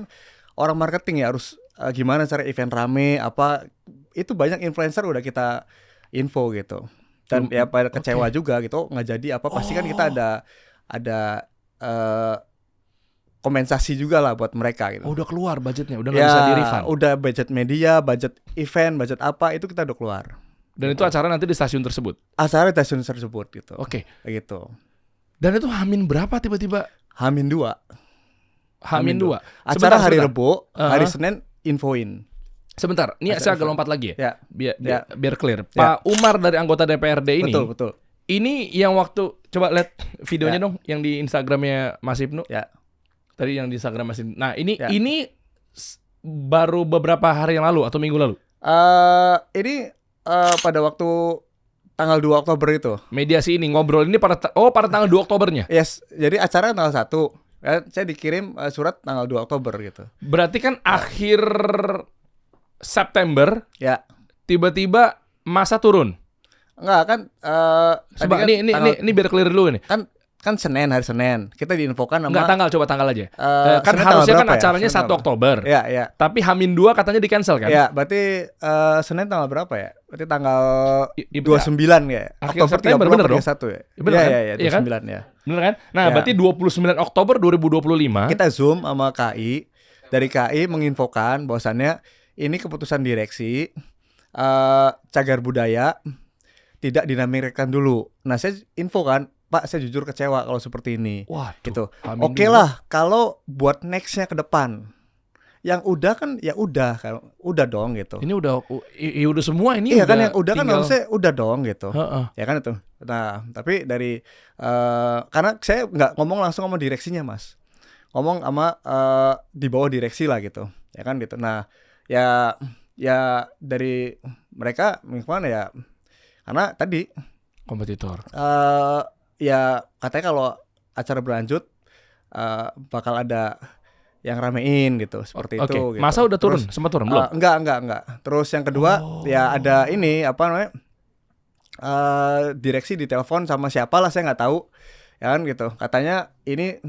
orang marketing ya, harus gimana cara event rame apa, itu banyak influencer udah kita info gitu. Dan ya pada kecewa juga gitu, nggak jadi apa, pasti kan kita ada kompensasi juga lah buat mereka gitu. Udah keluar budgetnya, udah nggak bisa di-refund. Udah budget media, budget event, budget apa, itu kita udah keluar. Dan itu acara nanti di stasiun tersebut? Acara di stasiun tersebut gitu. Oke. Gitu. Dan itu Hamin berapa tiba-tiba? Hamin 2. Hamin 2. Acara hari Rebo, hari Senin infoin. Sebentar, ini saya agak lompat lagi ya. Biar clear. Ya. Pak Umar dari anggota DPRD ini. Betul. Ini yang waktu, coba lihat videonya dong, yang di Instagramnya Mas Ibnu. Ya. Tadi yang di Instagram Mas Ibnu. Nah, ini baru beberapa hari yang lalu atau minggu lalu? Ini pada waktu tanggal 2 Oktober itu. Mediasi ini ngobrol ini pada tanggal 2 Oktobernya. Yes, jadi acara tanggal 1. Saya dikirim surat tanggal 2 Oktober gitu. Berarti kan akhir September. Ya. Tiba-tiba masa turun. Enggak kan coba ini biar clear dulu nih. Kan Senin, hari Senin. Kita diinfokan sama... Enggak, coba tanggal aja. Kan harusnya kan acaranya 1 Oktober. Iya. Tapi Hamin 2 katanya di-cancel kan? Iya, berarti Senin tanggal berapa ya? Berarti tanggal 29 ya. Akhir Oktober September, bener dong? 31 ya? Iya, 29 kan? Ya. Bener kan? Nah, berarti 29 Oktober 2025. Kita Zoom sama KAI. Dari KAI menginfokan bahwasannya ini keputusan direksi cagar budaya tidak dinamikkan dulu. Nah, saya info kan, Pak, saya jujur kecewa kalau seperti ini. Wah, gitu. Oke lah, kalau buat nextnya ke depan, yang udah kan ya udah dong gitu. Ini udah semua ini. Iya kan, yang udah tinggal... kan harusnya udah dong gitu. Ya kan itu. Nah, tapi dari karena saya nggak ngomong langsung sama direksinya Mas, ngomong sama di bawah direksi lah gitu. Ya kan gitu. Nah, ya dari mereka gimana ya? Karena tadi kompetitor. Ya katanya kalau acara berlanjut bakal ada yang ramein gitu, seperti itu. Gitu. Masa udah turun? Sempat turun belum? Enggak. Terus yang kedua ya ada ini apa namanya, direksi ditelepon sama siapa lah, saya nggak tahu, ya kan gitu. Katanya ini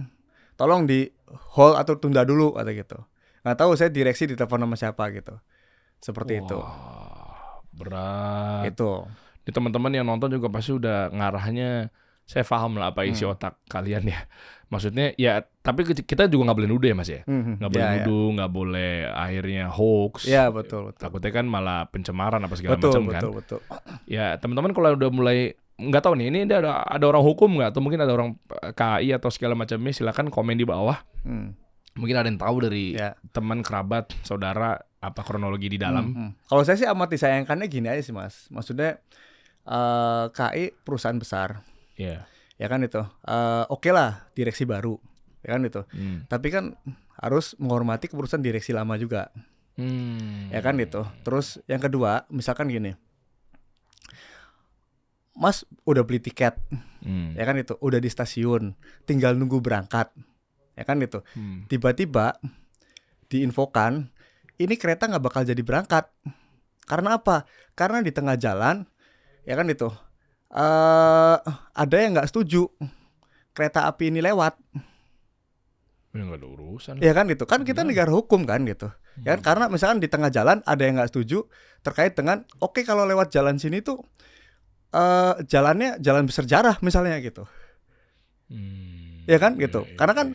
tolong di hold atau tunda dulu atau gitu. Nggak tahu saya direksi ditelepon sama siapa gitu. Seperti itu. Berat. Itu. Di teman-teman yang nonton juga pasti udah ngarahnya. Saya paham lah apa isi otak kalian ya. Maksudnya ya, tapi kita juga nggak boleh nuduh ya Mas ya. Nggak boleh nuduh, nggak boleh akhirnya hoax. Iya betul. Takutnya kan malah pencemaran apa segala macam kan. Betul. Ya teman-teman kalau udah mulai nggak tahu nih, ini ada orang hukum nggak, atau mungkin ada orang KAI atau segala macamnya, silakan komen di bawah. Mungkin ada yang tahu dari teman, kerabat, saudara apa kronologi di dalam. Kalau saya sih amat disayangkannya gini aja sih Mas. Maksudnya KAI perusahaan besar. Ya kan itu. Oke lah direksi baru. Ya kan itu. Tapi kan harus menghormati keputusan direksi lama juga. Ya kan itu. Terus yang kedua, misalkan gini. Mas udah beli tiket. Ya kan itu. Udah di stasiun, tinggal nunggu berangkat. Ya kan itu. Tiba-tiba diinfokan ini kereta nggak bakal jadi berangkat. Karena apa? Karena di tengah jalan, ya kan itu, ada yang nggak setuju kereta api ini lewat. Ya nggak ada urusan. Ya kan itu. Kan kita negara hukum kan gitu. Ya kan? Karena misalkan di tengah jalan ada yang nggak setuju terkait dengan oke, kalau lewat jalan sini tuh jalannya jalan bersejarah misalnya gitu. Ya kan gitu. Karena kan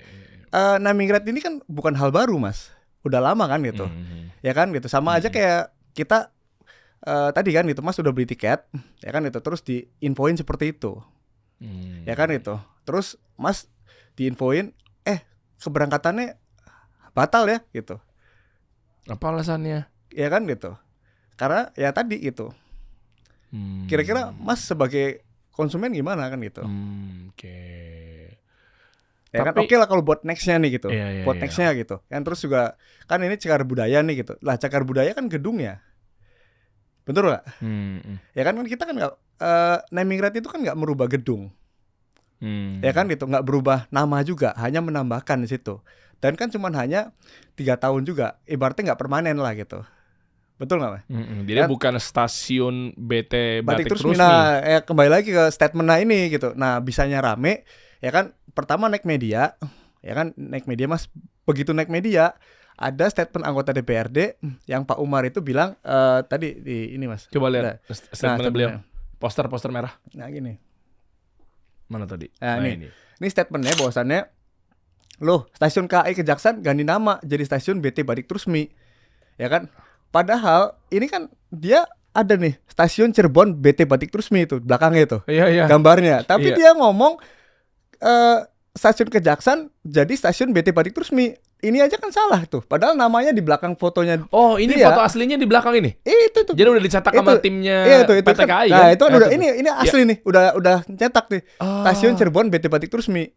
naming right ini kan bukan hal baru Mas, udah lama kan gitu. Ya kan gitu. Sama aja kayak kita tadi kan gitu, Mas udah beli tiket, ya kan itu, terus diinfoin seperti itu. Ya kan itu. Terus Mas diinfoin keberangkatannya batal ya gitu. Apa alasannya? Ya kan gitu. Karena ya tadi itu. Kira-kira Mas sebagai konsumen gimana kan gitu. Ya kan oke lah kalau buat nextnya nih gitu, buat nextnya gitu. Yang terus juga kan ini cagar budaya nih gitu. Lah cagar budaya kan gedungnya, betul nggak? Ya kan kita kan nggak naming right itu kan nggak merubah gedung, ya kan gitu, nggak berubah nama juga, hanya menambahkan di situ. Dan kan cuman hanya 3 tahun juga, ibaratnya nggak permanen lah gitu. Betul nggak, Mas? Jadi kan, bukan stasiun BT Batik Trusmi. Nah, kembali lagi ke statement ini gitu. Nah, bisanya rame, ya kan? Pertama naik media, ya kan? Naik media Mas. Begitu naik media, ada statement anggota DPRD yang Pak Umar itu bilang tadi di ini Mas. Coba lihat statement beliau. Poster merah. Nah, gini. Mana tadi? Nah, ini statementnya bahwasannya, loh, stasiun KAI Kejaksaan ganti nama jadi stasiun BT Batik Trusmi, ya kan? Padahal ini kan dia ada nih stasiun Cirebon BT Batik Trusmi itu belakangnya itu, gambarnya. Tapi dia ngomong stasiun Kejaksaan jadi stasiun BT Batik Trusmi. Ini aja kan salah tuh. Padahal namanya di belakang fotonya. Oh, ini dia. Foto aslinya di belakang ini. Itu tuh. Jadi udah dicetak sama timnya PT KAI kan. Nah, itu kan udah ini asli nih. Udah cetak nih. Stasiun Cirebon BT Batik Trusmi.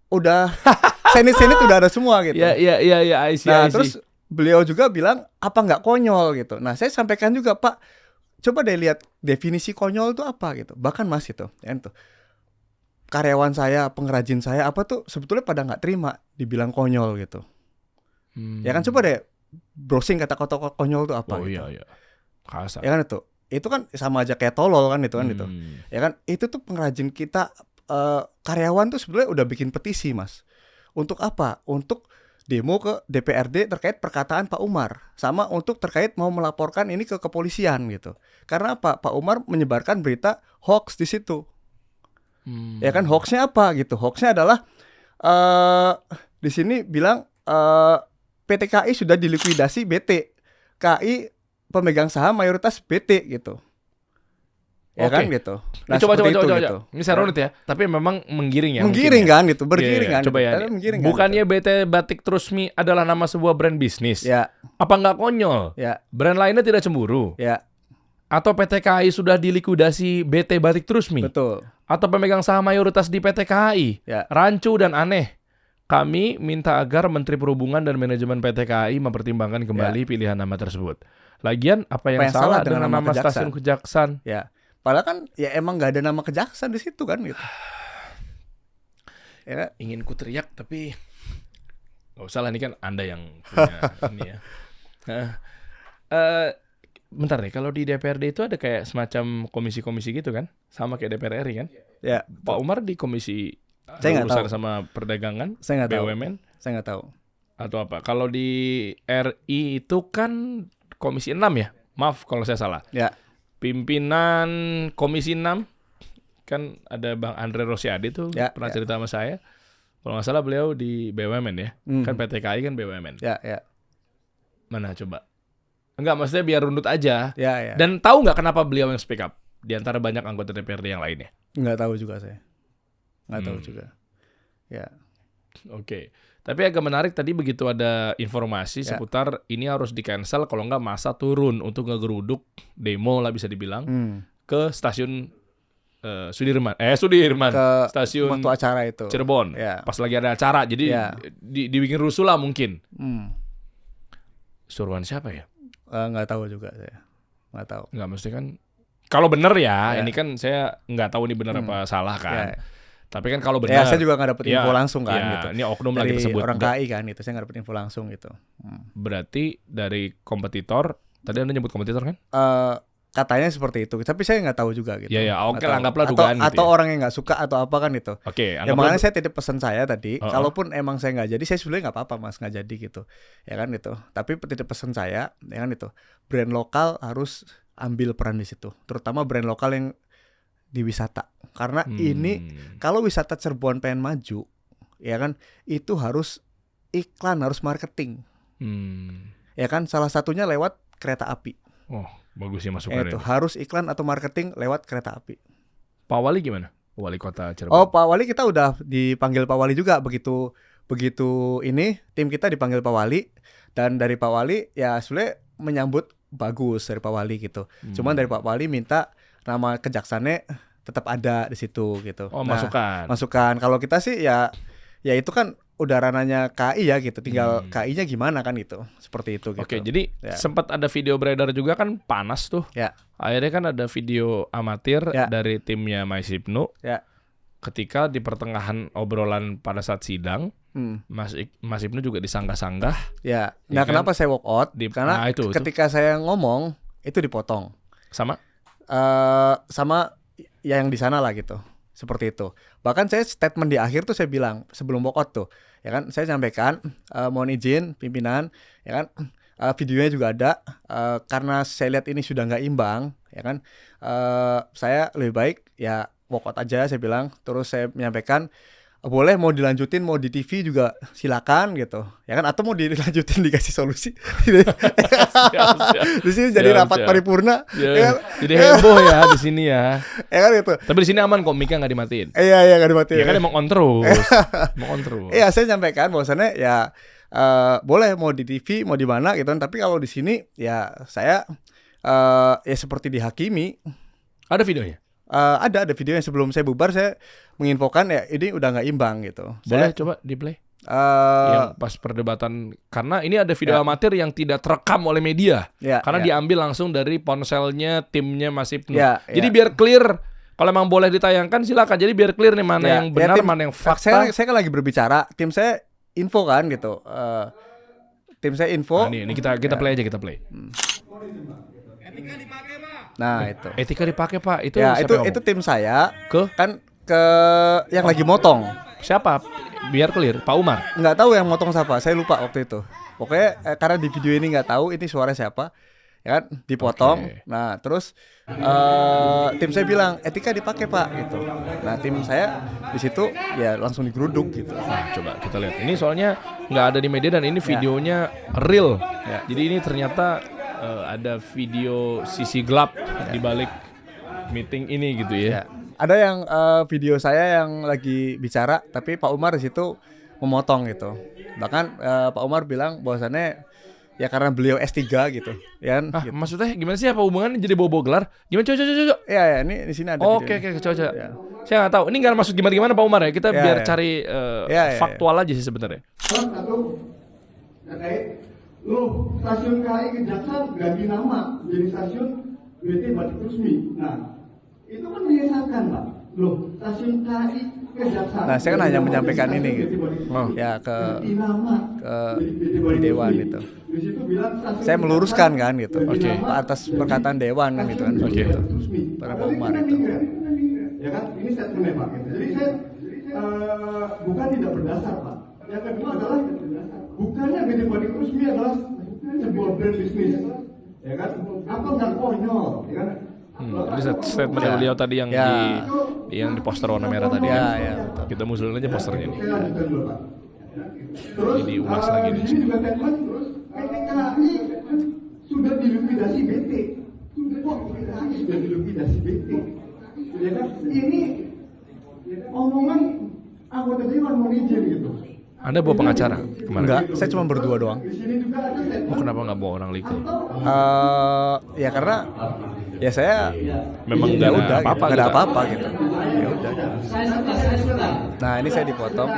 Udah senit-senit udah ada semua gitu. Iya, I see. Terus beliau juga bilang apa nggak konyol gitu. Nah, saya sampaikan juga, Pak, coba deh lihat definisi konyol itu apa gitu. Bahkan Mas itu, ya itu. Karyawan saya, pengrajin saya apa tuh sebetulnya pada nggak terima dibilang konyol gitu. Ya kan, coba deh browsing kata-kata konyol itu apa. Oh gitu. iya. Kasar. Ya kan itu kan sama aja kayak tolol kan itu kan itu. Ya kan itu tuh pengrajin kita, karyawan tuh sebenarnya udah bikin petisi Mas. Untuk apa? Untuk demo ke DPRD terkait perkataan Pak Umar, sama untuk terkait mau melaporkan ini ke kepolisian gitu. Karena apa? Pak Umar menyebarkan berita hoax di situ. Ya kan, hoaxnya apa gitu? Hoaxnya adalah di sini bilang PT KAI sudah dilikuidasi BT. KAI pemegang saham mayoritas BT gitu. Ya kan gitu. Nah, coba. Gitu. Ini saya runut ya. Tapi memang menggiring ya. Menggiring kan gitu, bergiring kan. Coba ya. Bukannya gitu. BT Batik Trusmi adalah nama sebuah brand bisnis. Ya. Apa nggak konyol? Ya. Brand lainnya tidak cemburu. Ya. Atau PT KAI sudah dilikuidasi BT Batik Trusmi. Betul. Atau pemegang saham mayoritas di PT KAI. Ya. Rancu dan aneh. Kami minta agar Menteri Perhubungan dan manajemen PT KAI mempertimbangkan kembali pilihan nama tersebut. Lagian apa yang salah dengan nama stasiun Kejaksaan? Ya. Padahal kan ya emang gak ada nama Kejaksaan di situ kan gitu. Ya, ingin ku teriak tapi gak usah lah, ini kan Anda yang punya ini ya. Bentar nih, kalau di DPRD itu ada kayak semacam komisi-komisi gitu kan? Sama kayak DPR RI kan? Ya. Pak Umar di komisi urusan sama perdagangan, saya nggak BUMN? Saya nggak tahu. Atau apa? Kalau di RI itu kan komisi 6 ya? Maaf kalau saya salah. Ya. Pimpinan Komisi 6 kan ada Bang Andre Rosiade tuh, pernah cerita sama saya. Kalau nggak salah beliau di BUMN ya. Kan PT KAI kan BUMN. Ya. Mana coba? Enggak, maksudnya biar rundut aja. Ya. Dan tahu nggak kenapa beliau yang speak up? di antara banyak anggota DPRD yang lainnya? Nggak tahu juga saya. Nggak tahu juga. Ya. Oke. Tapi agak menarik tadi begitu ada informasi seputar ini harus di-cancel kalau nggak masa turun untuk ngegeruduk demo lah bisa dibilang ke stasiun Sudirman ke stasiun waktu acara itu Cirebon pas lagi ada acara jadi dibikin rusuh lah mungkin. Suruhan siapa ya? Nggak tahu juga saya. Nggak tahu. Nggak mesti kan kalau benar ya ini kan saya nggak tahu ini benar apa salah kan. Tapi kan kalau benar, saya juga nggak dapet info langsung kan. Gitu. Ini oknum dari lagi tersebut. Orang KI kan itu, saya nggak dapet info langsung gitu. Berarti dari kompetitor, tadi Anda nyebut kompetitor kan? Katanya seperti itu, tapi saya nggak tahu juga gitu. Ya, oke, anggaplah dugaan atau orang yang nggak suka atau apa kan itu. Oke. Ya makanya saya titip pesan saya tadi, kalaupun emang saya nggak jadi, saya sebenarnya nggak apa-apa mas nggak jadi gitu, ya kan itu. Tapi titip pesan saya, ya kan itu, brand lokal harus ambil peran di situ, terutama brand lokal yang di wisata. Karena ini kalau wisata Cirebon pengen maju, ya kan itu harus iklan, harus marketing. Ya kan salah satunya lewat kereta api. Oh, bagus ya masukannya. Itu harus iklan atau marketing lewat kereta api. Pak Wali gimana? Wali Kota Cirebon. Oh, Pak Wali kita udah dipanggil Pak Wali juga begitu ini tim kita dipanggil Pak Wali dan dari Pak Wali ya sebenarnya menyambut bagus dari Pak Wali gitu. Cuman dari Pak Wali minta nama kejaksannya tetap ada di situ gitu. Oh, masukan. Kalau kita sih ya itu kan udah rananya KI ya gitu. Tinggal KI-nya gimana kan gitu. Seperti itu gitu. Oke, jadi sempat ada video beredar juga kan panas tuh. Ya. Akhirnya kan ada video amatir dari timnya Mas Ibnu. Ya. Ketika di pertengahan obrolan pada saat sidang, Mas Ibnu juga disanggah-sanggah. Ya. Nah, kenapa saya walk out? Karena ketika saya ngomong itu dipotong. Sama ya yang di sana lah gitu. Seperti itu. Bahkan saya statement di akhir tuh saya bilang sebelum walk out tuh, ya kan saya sampaikan mohon izin pimpinan, ya kan videonya juga ada karena saya lihat ini sudah nggak imbang, ya kan saya lebih baik ya walk out aja saya bilang. Terus saya menyampaikan boleh mau dilanjutin mau di TV juga silakan gitu, ya kan atau mau dilanjutin dikasih solusi. Di sini jadi rapat paripurna. Ya kan? Jadi heboh ya di sini ya. Ya kan gitu. Tapi di sini aman kok, mic-nya nggak dimatiin. Iya nggak dimatiin. Ya kan emang on terus. Iya saya nyampaikan bahwasannya ya boleh mau di TV mau di mana gitu kan. Tapi kalau di sini ya saya ya seperti dihakimi. Ada videonya? Ada video yang sebelum saya bubar saya menginfokan ya ini udah nggak imbang gitu. Boleh coba di play yang pas perdebatan karena ini ada video amatir yang tidak terekam oleh media karena diambil langsung dari ponselnya timnya Mas Ibnu. Jadi biar clear kalau emang boleh ditayangkan silakan. Jadi biar clear nih mana yang benar mana yang fakta. Saya kan lagi berbicara, tim saya info kan gitu. Tim saya info. Nah, ini kita play aja kita play. Nah itu etika dipakai Pak itu ya itu tim saya ke yang lagi motong siapa biar clear Pak Umar nggak tahu yang motong siapa saya lupa waktu itu pokoknya karena di video ini nggak tahu ini suara siapa ya kan dipotong. Nah terus tim saya bilang etika dipakai Pak gitu. Nah tim saya di situ ya langsung digeruduk gitu. Nah, coba kita lihat ini soalnya nggak ada di media dan ini videonya real jadi ini ternyata ada video sisi gelap di balik meeting ini gitu ya. Ada yang video saya yang lagi bicara tapi Pak Umar di situ memotong gitu. Bahkan Pak Umar bilang bahwasannya ya karena beliau S3 gitu. Ya kan? Gitu. Maksudnya gimana sih apa hubungannya jadi bobo gelar? Gimana coba. Ya ini di sini ada Oke, coba. Ya. Saya nggak tahu. Ini nggak maksud gimana Pak Umar ya. Kita biar cari faktual aja sih sebenarnya. Satu terkait stasiun KAI Kejaksaan ganti nama jadi stasiun BT Batik Rusmi. Nah, itu kan menyesatkan Pak. Stasiun KAI Kejaksaan. Nah, saya kan hanya menyampaikan ini gitu. Ya ke Dewan itu. Di situ bilang saya meluruskan kan gitu. Atas perkataan Dewan kan gitu kan. Para Pak Umar itu. Ya kan, ini statementnya Pak. Jadi saya bukan tidak berdasar Pak. Yang kedua adalah bukannya BT Batik Rusmi adalah sebuah brand bisnis, ya kan? Apa nggak konyol, ya kan? Jadi statement beliau tadi yang di poster warna merah tadi kan? Kita musulin aja posternya nih. Terus ini diulas lagi di sini juga statement terus PT KAI sudah dilikuidasi BT. Kok sudah dilukidasi BT. Ya kan? Ini omongan anggota dewan mau izin gitu. Anda bawa pengacara kemarin? Enggak, saya cuma berdua doang. Oh, kenapa nggak bawa orang legal? Ya karena ya saya memang ya nggak udah apa-apa, nggak ada gitu. apa-apa gitu. Ya udah. Nah ini saya dipotong.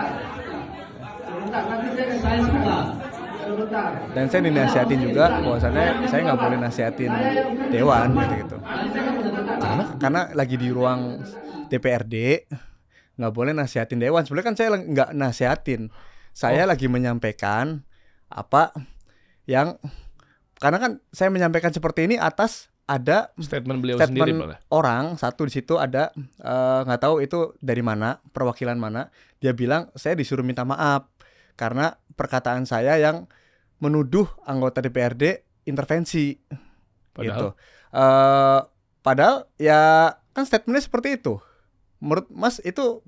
Dan saya dinasihatin juga bahwasannya saya nggak boleh nasihatin dewan gitu. Karena lagi di ruang DPRD nggak boleh nasihatin dewan. Sebenarnya kan saya nggak nasihatin. Saya lagi menyampaikan apa yang karena kan saya menyampaikan seperti ini atas ada statement beliau sendiri malah. Orang satu di situ ada nggak tahu itu dari mana, perwakilan mana, dia bilang saya disuruh minta maaf karena perkataan saya yang menuduh anggota DPRD intervensi. Padahal? Gitu. Padahal ya kan statementnya seperti itu. Menurut Mas itu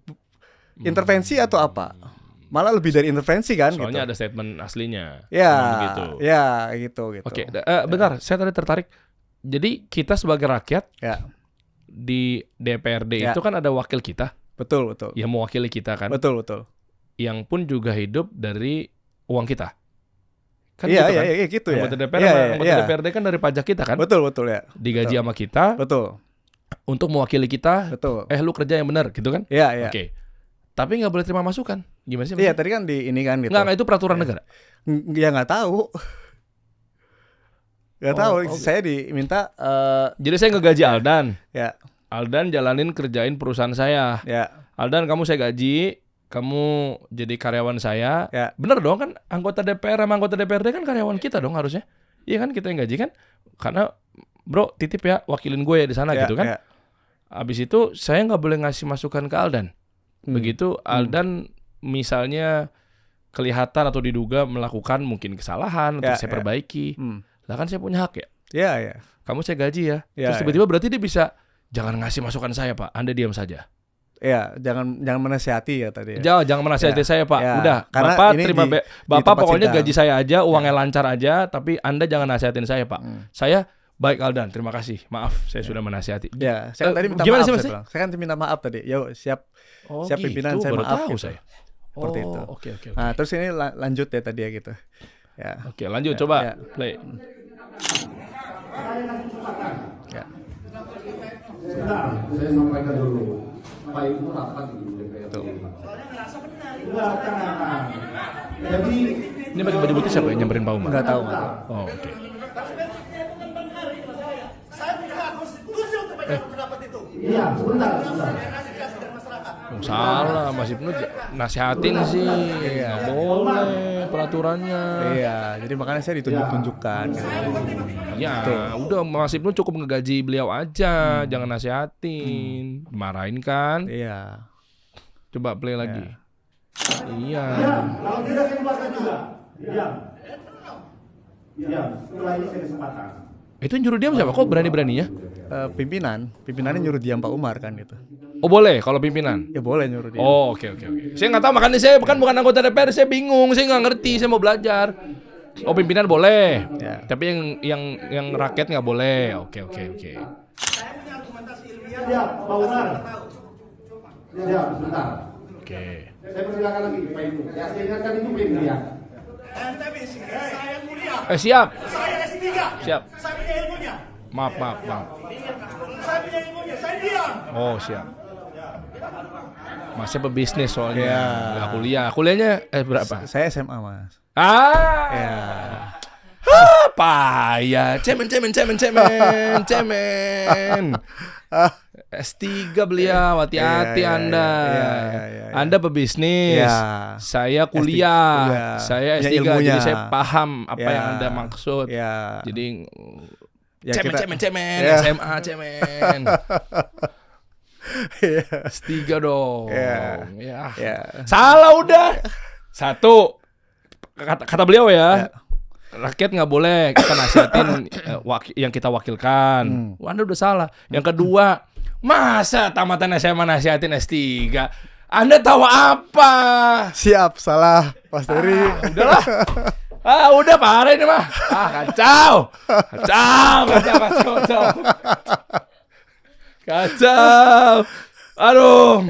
intervensi atau apa? Malah lebih dari intervensi kan? Soalnya gitu. ada statement aslinya. Ya, gitu. ya gitu. Oke, bentar, saya tadi tertarik. Jadi kita sebagai rakyat Ya. di DPRD itu kan ada wakil kita. Betul. Yang mewakili kita kan. Betul. Yang pun juga hidup dari uang kita. Kan Iya, gitu kan? iya gitu ya. Anggota DPRD kan dari pajak kita kan. Betul ya. Digaji sama kita. Betul. Untuk mewakili kita. Betul. Lu kerja yang benar gitu kan? Iya. Oke. Tapi nggak boleh terima masukan. Gimana sih? Iya, tadi kan di ini kan gitu. Nggak itu peraturan negara. Ya nggak tahu. Nggak tahu. Saya diminta. Jadi saya ngegaji Aldan. Ya. Aldan jalanin kerjain perusahaan saya. Ya. Aldan kamu saya gaji. Kamu jadi karyawan saya. Ya. Bener dong kan? Anggota DPR sama anggota DPRD kan karyawan kita dong harusnya. Iya kan kita yang gaji kan? Karena bro titip ya wakilin gue ya di sana gitu kan. Abis itu saya nggak boleh ngasih masukan ke Aldan. Begitu Aldan misalnya kelihatan atau diduga melakukan mungkin kesalahan untuk saya perbaiki. Lah kan saya punya hak ya. Iya. Kamu saya gaji ya. Terus tiba-tiba berarti dia bisa jangan ngasih masukan saya Pak. Anda diam saja. Iya, jangan menasihati ya tadi. Ya. Jangan menasihati saya Pak. Ya. Udah, karena Bapak terima Bapak pokoknya sidang. gaji saya aja, uangnya lancar aja, tapi Anda jangan nasihatin saya Pak. Saya baik Aldan, terima kasih. Maaf, saya sudah menasihati. Ya, saya tadi minta gimana maaf sih, saya kan minta maaf tadi. Yo, siap gitu, pimpinan saya baru maaf tahu gitu. saya. Seperti itu. Oke. Nah, terus ini lanjut ya tadi ya gitu. Ya. Oke, lanjut coba play. Ya. Sebentar, saya sampaikan dulu. Pak Ibu rapat di DPRD. Enggak. Jadi Ini pakai baju putih siapa yang nyamperin Pak Umar? Enggak tahu. Oh, oke. Saya punya hak konstitusi untuk menyampaikan pendapat itu. iya, sebentar. Salah, Mas Ibnu nasihatin sih. Nggak boleh peraturannya. Iya, jadi makanya saya ditunjuk-tunjukkan gitu. Ya, udah Mas Ibnu cukup ngegaji beliau aja, jangan nasihatin. Marahin kan? Iya. Coba play lagi. Iya. Kalau tidak saya buatkan juga. Iya. Setelah ini saya kesempatan. Itu yang nyuruh diam siapa? Kok berani-beraninya? Pimpinannya nyuruh diam Pak Umar kan gitu. Oh boleh kalau pimpinan? Ya boleh nyuruh diam. Oh oke. Saya nggak tahu makanya saya bukan anggota DPR, saya bingung, saya nggak ngerti, saya mau belajar. Oh pimpinan boleh, Ya. tapi yang rakyat nggak boleh. Oke. Saya punya argumentasi ilmiah. Ya, Pak Umar. Ya, sebentar. Oke. Saya persilakan lagi Pak Ibu. Ya, saya ingatkan itu Pak ya. Ente bisnis, saya kuliah. Siap. Saya S3. Siap. Saya punya ilmunya. Maaf. Saya punya ilmunya, saya diam. Oh siap. Masnya pebisnis soalnya, Ya. nggak kuliah. Kuliahnya berapa? Saya SMA, Mas. Ya. Payah. Cemen. S3 beliau, hati-hati Iya, Anda. iya. Anda pebisnis. Iya. Saya kuliah. Iya. Saya Punya S3, ilmunya. jadi saya paham apa Iya. yang Anda maksud. Iya. Jadi Ya, cemen, Iya. SMA cemen. S3 dong. Iya. Ya. Salah udah. Satu. Kata beliau ya. Rakyat nggak boleh kita nasihatin yang kita wakilkan. Anda udah salah. Yang kedua, masa tamatan SMA nasihatin S3? Anda tahu apa? Siap, salah, Mas Dery. Udahlah. Udah parah ini mah. Kacau. Aduh.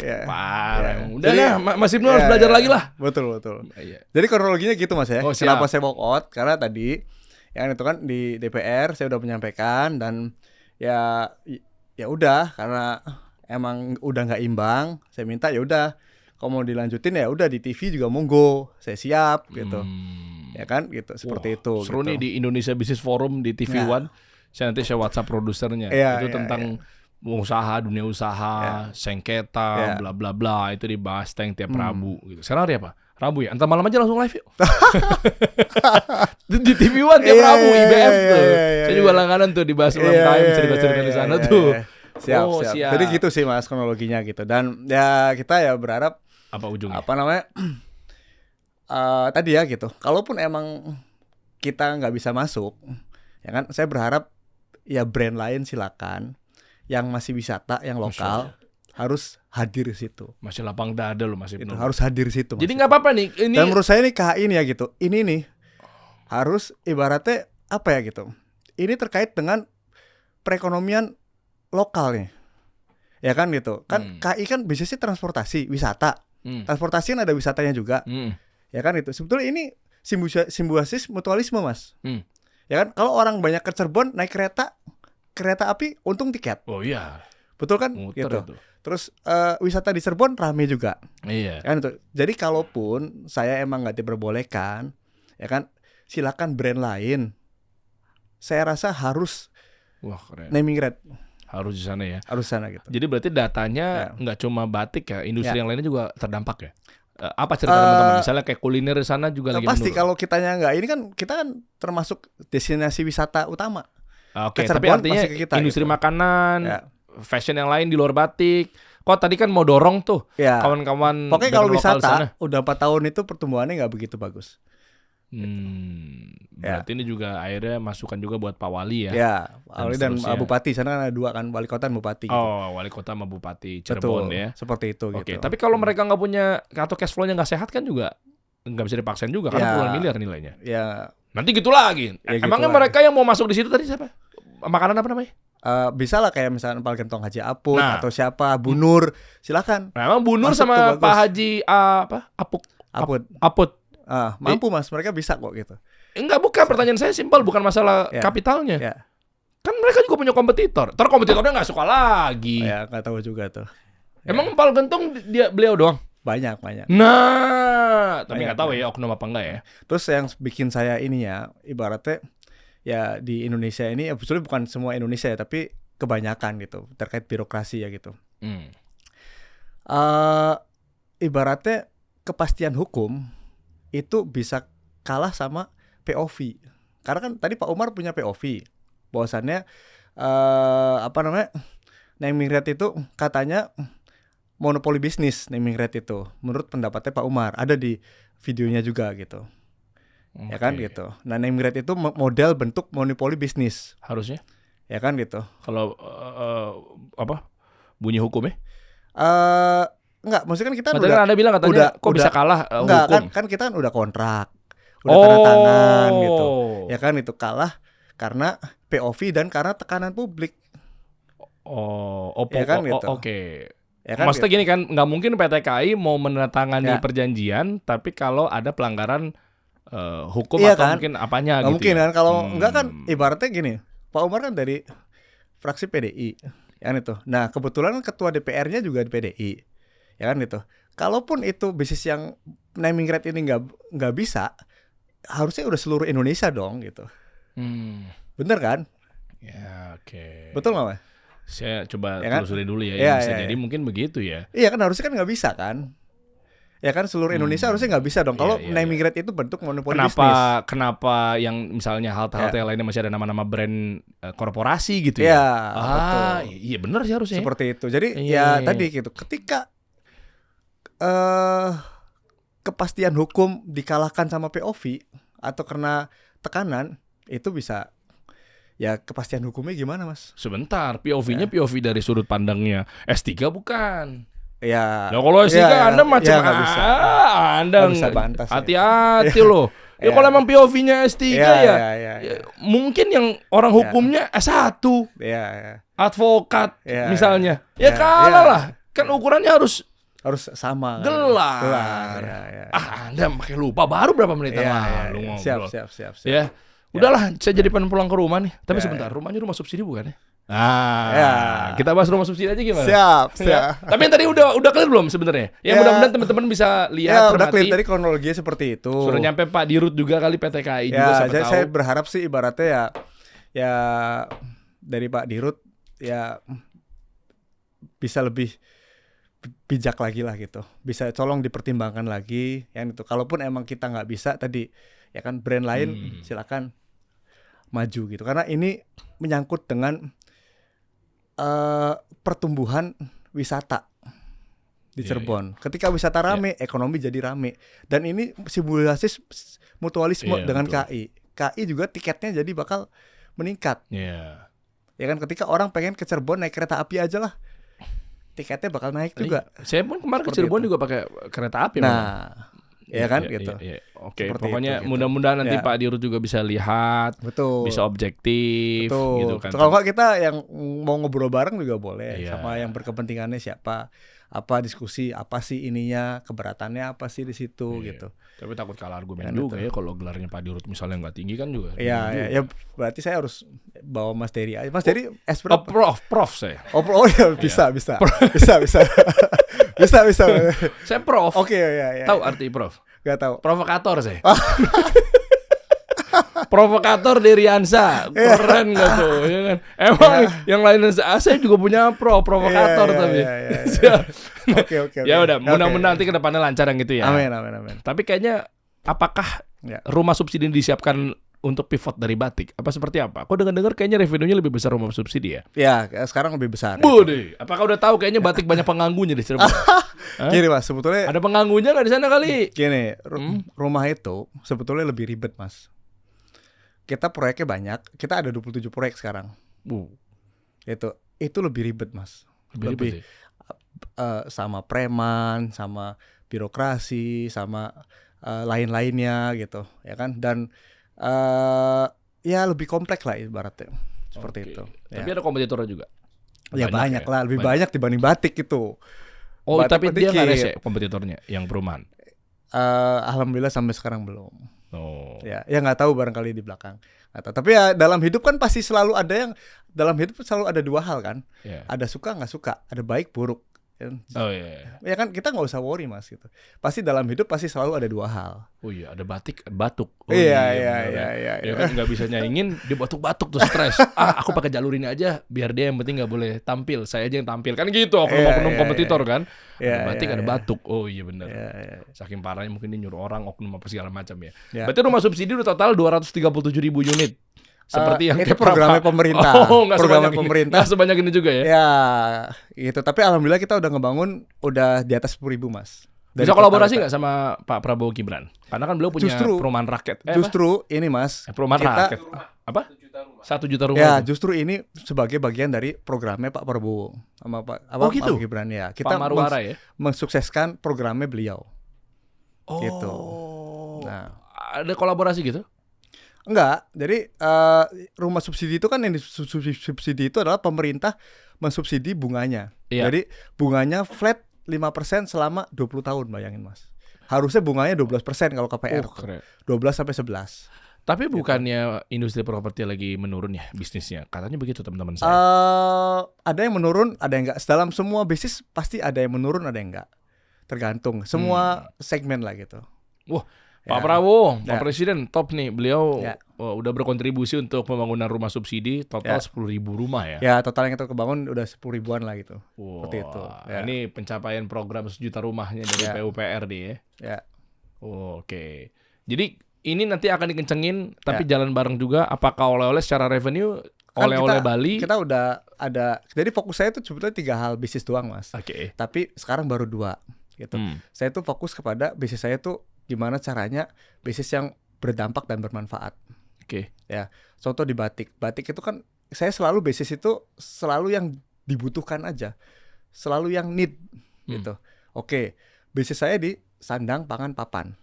Iya. Parah. Udah ya, Mas Ibnu harus belajar lagi lah. Betul. Jadi kronologinya gitu Mas ya. Kenapa saya walk out? Karena tadi yang itu kan di DPR saya udah menyampaikan dan ya udah karena emang udah nggak imbang, saya minta ya udah kalau mau dilanjutin ya udah di TV juga monggo, saya siap gitu. Ya kan gitu seperti itu. Seru gitu. nih di Indonesia Business Forum di TV One. Saya nanti WhatsApp produsernya. Itu tentang dunia usaha, sengketa, bla bla bla, itu dibahas tiap Rabu gitu. Sekarang hari apa? Rabu ya? Entar malam aja langsung live yuk. Di TV One tiap Rabu IBF tuh. Saya juga langganan tuh dibahas UMKM cerita-cerita di sana tuh. Siap. Jadi gitu sih Mas kronologinya gitu. Dan ya kita ya berharap apa ujungnya? Apa namanya? Tadi ya gitu. Kalaupun emang kita nggak bisa masuk, ya kan? Saya berharap ya brand lain silakan. Yang masih wisata, yang lokal harus hadir di situ. Masih lapang dada loh Mas Ibnu. Harus hadir di situ. Jadi nggak apa-apa nih. Ini... Dan menurut saya nih KHI nih ya gitu. Ini nih harus ibaratnya apa ya gitu. Ini terkait dengan perekonomian lokal nih. Ya kan gitu. Kan KHI kan bisnisnya transportasi, wisata. Transportasi kan ada wisatanya juga. Ya kan itu. Sebetulnya ini simbiosis mutualisme Mas. Ya kan kalau orang banyak ke Cirebon naik kereta api untung tiket. Oh iya. Betul kan? Muter gitu. itu. Terus wisata di Cirebon rame juga. Iya. Kan itu. Jadi kalaupun saya emang nggak diperbolehkan, ya kan, silakan brand lain. Saya rasa harus naming right. Harus di sana ya. Harus sana gitu. Jadi berarti datanya nggak cuma batik ya, industri yang lainnya juga terdampak ya. Apa cerita teman-teman? Misalnya kayak kuliner di sana juga lagi pasti menurun. Kalau kitanya nggak, ini kan kita kan termasuk destinasi wisata utama. Oke, tapi artinya kita, industri gitu. Makanan, fashion yang lain di luar batik. Kok tadi kan mau dorong tuh kawan-kawan. Pokoknya kalau wisata udah 4 tahun itu pertumbuhannya nggak begitu bagus. Berarti ini juga akhirnya masukan juga buat Pak Wali ya. Ya, Wali dan Bupati. Sana kan ada 2 kan, wali kota dan bupati. Gitu. Wali kota sama bupati Cirebon. Betul, ya. Seperti itu. Oke, tapi kalau mereka nggak punya atau cash flow-nya nggak sehat kan juga nggak bisa dipaksain juga karena puluhan miliar nilainya. Ya. Nanti gitu lagi. Emangnya gitu mereka yang mau masuk di situ tadi siapa? Makanan apa namanya? Bisa lah kayak misalnya Pak Gentong Haji Aput atau siapa Bu-Nur, silakan. Nah, emang Bu-Nur sama Pak Haji Aput. Mampu Mas, mereka bisa kok gitu. Enggak, bukan, pertanyaan saya simpel, bukan masalah kapitalnya. Kan mereka juga punya kompetitor. Kompetitornya nggak suka lagi. Ya, nggak tahu juga tuh. Emang Pak Gentong beliau doang? Banyak. Nah, tapi nggak tahu ya oknum apa enggak ya. Terus yang bikin saya ini ya, ibaratnya ya di Indonesia ini, sebetulnya bukan semua Indonesia ya, tapi kebanyakan gitu terkait birokrasi ya gitu. Ibaratnya kepastian hukum itu bisa kalah sama POV. Karena kan tadi Pak Umar punya POV, bahwasannya naming right itu katanya monopoli bisnis. Naming right itu menurut pendapatnya Pak Umar, ada di videonya juga gitu. Ya kan gitu. Nah, naming right itu model bentuk monopoli bisnis harusnya. Ya kan gitu. Kalau bunyi hukumnya? Enggak, maksudnya kan kita kan Anda bilang katanya kok bisa kalah enggak, hukum. Kan kita kan udah kontrak, udah tanda tangan gitu. Ya kan itu kalah karena POV dan karena tekanan publik. Ya kan gitu. Oke. Ya kan maksudnya gitu. gini kan, nggak mungkin PT KAI mau menandatangani perjanjian, tapi kalau ada pelanggaran hukum atau kan? Mungkin apanya nggak gitu. Mungkin kan, kalau enggak kan ibaratnya gini, Pak Umar kan dari fraksi PDI, ya kan itu. Nah kebetulan ketua DPR-nya juga di PDI, ya kan itu. Kalaupun itu bisnis yang naming right ini nggak bisa, harusnya udah seluruh Indonesia dong gitu. Bener kan? Ya oke. Betul nggak Mas? Saya coba ya kan? telusuri dulu ya. Jadi mungkin begitu ya. Iya kan, harusnya kan nggak bisa kan? Ya kan seluruh Indonesia harusnya nggak bisa dong. Kalau naming right itu bentuk monopoli bisnis. Kenapa yang misalnya halte-halte yang lainnya masih ada nama-nama brand korporasi gitu ya? Betul. Iya benar sih harusnya. Seperti itu. Jadi tadi gitu. Ketika kepastian hukum dikalahkan sama POV atau karena tekanan, itu bisa. Ya kepastian hukumnya gimana Mas? Sebentar, POV-nya POV dari sudut pandangnya S3 bukan? Ya. Nah, kalau S3 Anda macam nggak bisa. Anda nggak bisa bantas. Hati-hati loh. Ya kalau emang POV-nya S3 ya, mungkin yang orang hukumnya S1. Advokat misalnya. Ya kalah lah. Kan ukurannya harus sama. Gelar. Anda pakai lupa baru berapa menit lalu ngobrol. Siap. Ya. Udahlah, saya jadi pengen pulang ke rumah nih. Tapi sebentar, rumahnya rumah subsidi bukan ya? Kita bahas rumah subsidi aja gimana? Siap. Tapi yang tadi udah clear belum sebenarnya? Ya mudah-mudahan teman-teman bisa lihat, udah clear tadi kronologinya seperti itu. Sudah nyampe Pak Dirut juga kali PT KAI juga siapa tahu. Saya berharap sih ibaratnya ya dari Pak Dirut ya bisa lebih bijak lagi lah gitu. Bisa tolong dipertimbangkan lagi yang itu. Kalaupun emang kita nggak bisa tadi ya kan brand lain silakan maju gitu. Karena ini menyangkut dengan pertumbuhan wisata di Cirebon. Ketika wisata rame, ekonomi jadi rame. Dan ini simulasi mutualisme dengan betul. KAI juga tiketnya jadi bakal meningkat. Ya kan ketika orang pengen ke Cirebon naik kereta api aja lah, tiketnya bakal naik juga. Saya pun kemarin ke Cirebon juga pakai kereta api. Ya kan gitu. Oke, pokoknya mudah-mudahan nanti Pak Dirut juga bisa lihat, bisa objektif, gitu kan. Kalau nggak kita yang mau ngobrol bareng juga boleh, sama yang berkepentingannya siapa, apa diskusi, apa sih ininya, keberatannya apa sih di situ gitu. Tapi takut kalah argumen juga ya kalau gelarnya Pak Dirut misalnya nggak tinggi kan juga. Ya berarti saya harus bawa Mas Dery aja. Mas Dery berapa? Prof saya. Bisa. Saya prof. Oke, ya. Tahu arti prof? Gak tahu. Provokator saya. Provokator Deriansa. Keren gak tuh? Ya kan? Emang yang lainnya saya juga punya provokator tapi. Oke. Ya udah, mudah-mudahan nanti ke depannya lancar yang gitu ya. Amin. Tapi kayaknya apakah rumah subsidi ini disiapkan untuk pivot dari batik? Apa seperti apa? Kok dengar-dengar kayaknya revenue-nya lebih besar rumah subsidi ya? Ya, sekarang lebih besar. Bude, apakah udah tahu kayaknya batik banyak penganggunya di Cirebon? Gini Mas, sebetulnya ada penganggunya nggak di sana kali? Gini, rumah itu sebetulnya lebih ribet Mas. Kita proyeknya banyak, kita ada 27 proyek sekarang. Itu lebih ribet Mas. Lebih sama preman, sama birokrasi, sama lain-lainnya gitu, ya kan? Dan ya lebih kompleks lah ibaratnya seperti itu. Tapi ada kompetitornya juga. Ya banyak lah, lebih banyak dibanding batik itu. Tapi dia nggak rese kompetitornya yang perumahan. Alhamdulillah sampai sekarang belum. Ya nggak tahu barangkali di belakang. Tapi ya dalam hidup kan pasti selalu ada ada dua hal kan. Ada suka nggak suka, ada baik buruk. Ya kan kita nggak usah worry Mas gitu. Pasti dalam hidup pasti selalu ada dua hal. Ada batik, ada batuk. Iya. Ya kan nggak bisa nyaingin, dia batuk-batuk tuh stres. Aku pakai jalur ini aja, biar dia yang penting nggak boleh tampil, saya aja yang tampil kan gitu. Oknum kompetitor kan. Ada batik, ada batuk. Oh iya benar. Saking parahnya mungkin dia nyuruh orang oknum apa segala macam ya. Berarti rumah subsidi udah total 237.000 unit. Seperti yang itu programnya pemerintah. Nggak sebanyak ini juga ya? Ya, gitu. Tapi alhamdulillah kita udah ngebangun udah di atas 10.000 Mas. Bisa kolaborasi nggak sama Pak Prabowo Gibran? Karena kan beliau punya perumahan rakyat. Justru ini Mas. Perumahan rakyat. Apa? 1 juta rumah. Ya, justru ini sebagai bagian dari programnya Pak Prabowo sama Pak Gibran ya. Kita mensukseskan programnya beliau. Gitu. Nah, ada kolaborasi gitu? Enggak, jadi rumah subsidi itu kan yang disubsidi itu adalah pemerintah mensubsidi bunganya. Jadi bunganya flat 5% selama 20 tahun, bayangin Mas. Harusnya bunganya 12% kalau KPR. 12 sampai 11. Tapi bukannya industri properti lagi menurun ya bisnisnya? Katanya begitu teman-teman saya. Ada yang menurun, ada yang enggak. Dalam semua bisnis pasti ada yang menurun, ada yang enggak. Tergantung, semua segmen lah gitu. Wah, Pak Prabowo, Pak Presiden top nih. Beliau udah berkontribusi untuk pembangunan rumah subsidi total 10.000 rumah ya. Ya, total yang kita kebangun udah 10.000-an lah gitu. Seperti itu. Ini pencapaian program 1 juta rumahnya dari PUPR nih ya. Oke. Jadi ini nanti akan dikencengin tapi jalan bareng juga. Apakah oleh-oleh secara revenue oleh-oleh Bali? Kita udah ada. Jadi fokus saya itu sebetulnya 3 hal bisnis doang, Mas. Tapi sekarang baru 2 gitu. Saya tuh fokus kepada bisnis saya tuh gimana caranya bisnis yang berdampak dan bermanfaat. Ya, contoh di batik. Batik itu kan saya selalu bisnis itu selalu yang dibutuhkan aja, selalu yang need gitu. Bisnis saya di sandang, pangan, papan.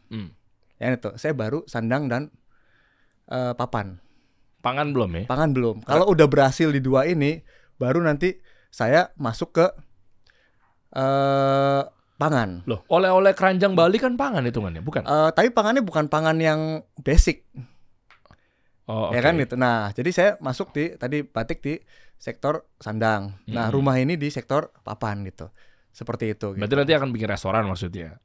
Ya itu, saya baru sandang dan papan. Pangan belum ya? Pangan belum. Kalau udah berhasil di 2 ini, baru nanti saya masuk ke pangan. Loh, oleh-oleh keranjang Bali kan pangan hitungannya, bukan? Tapi pangannya bukan pangan yang basic. Oh, ya kan gitu. Nah, jadi saya masuk tadi batik di sektor sandang. Nah, rumah ini di sektor papan gitu. Seperti itu. Berarti nanti akan bikin restoran maksudnya?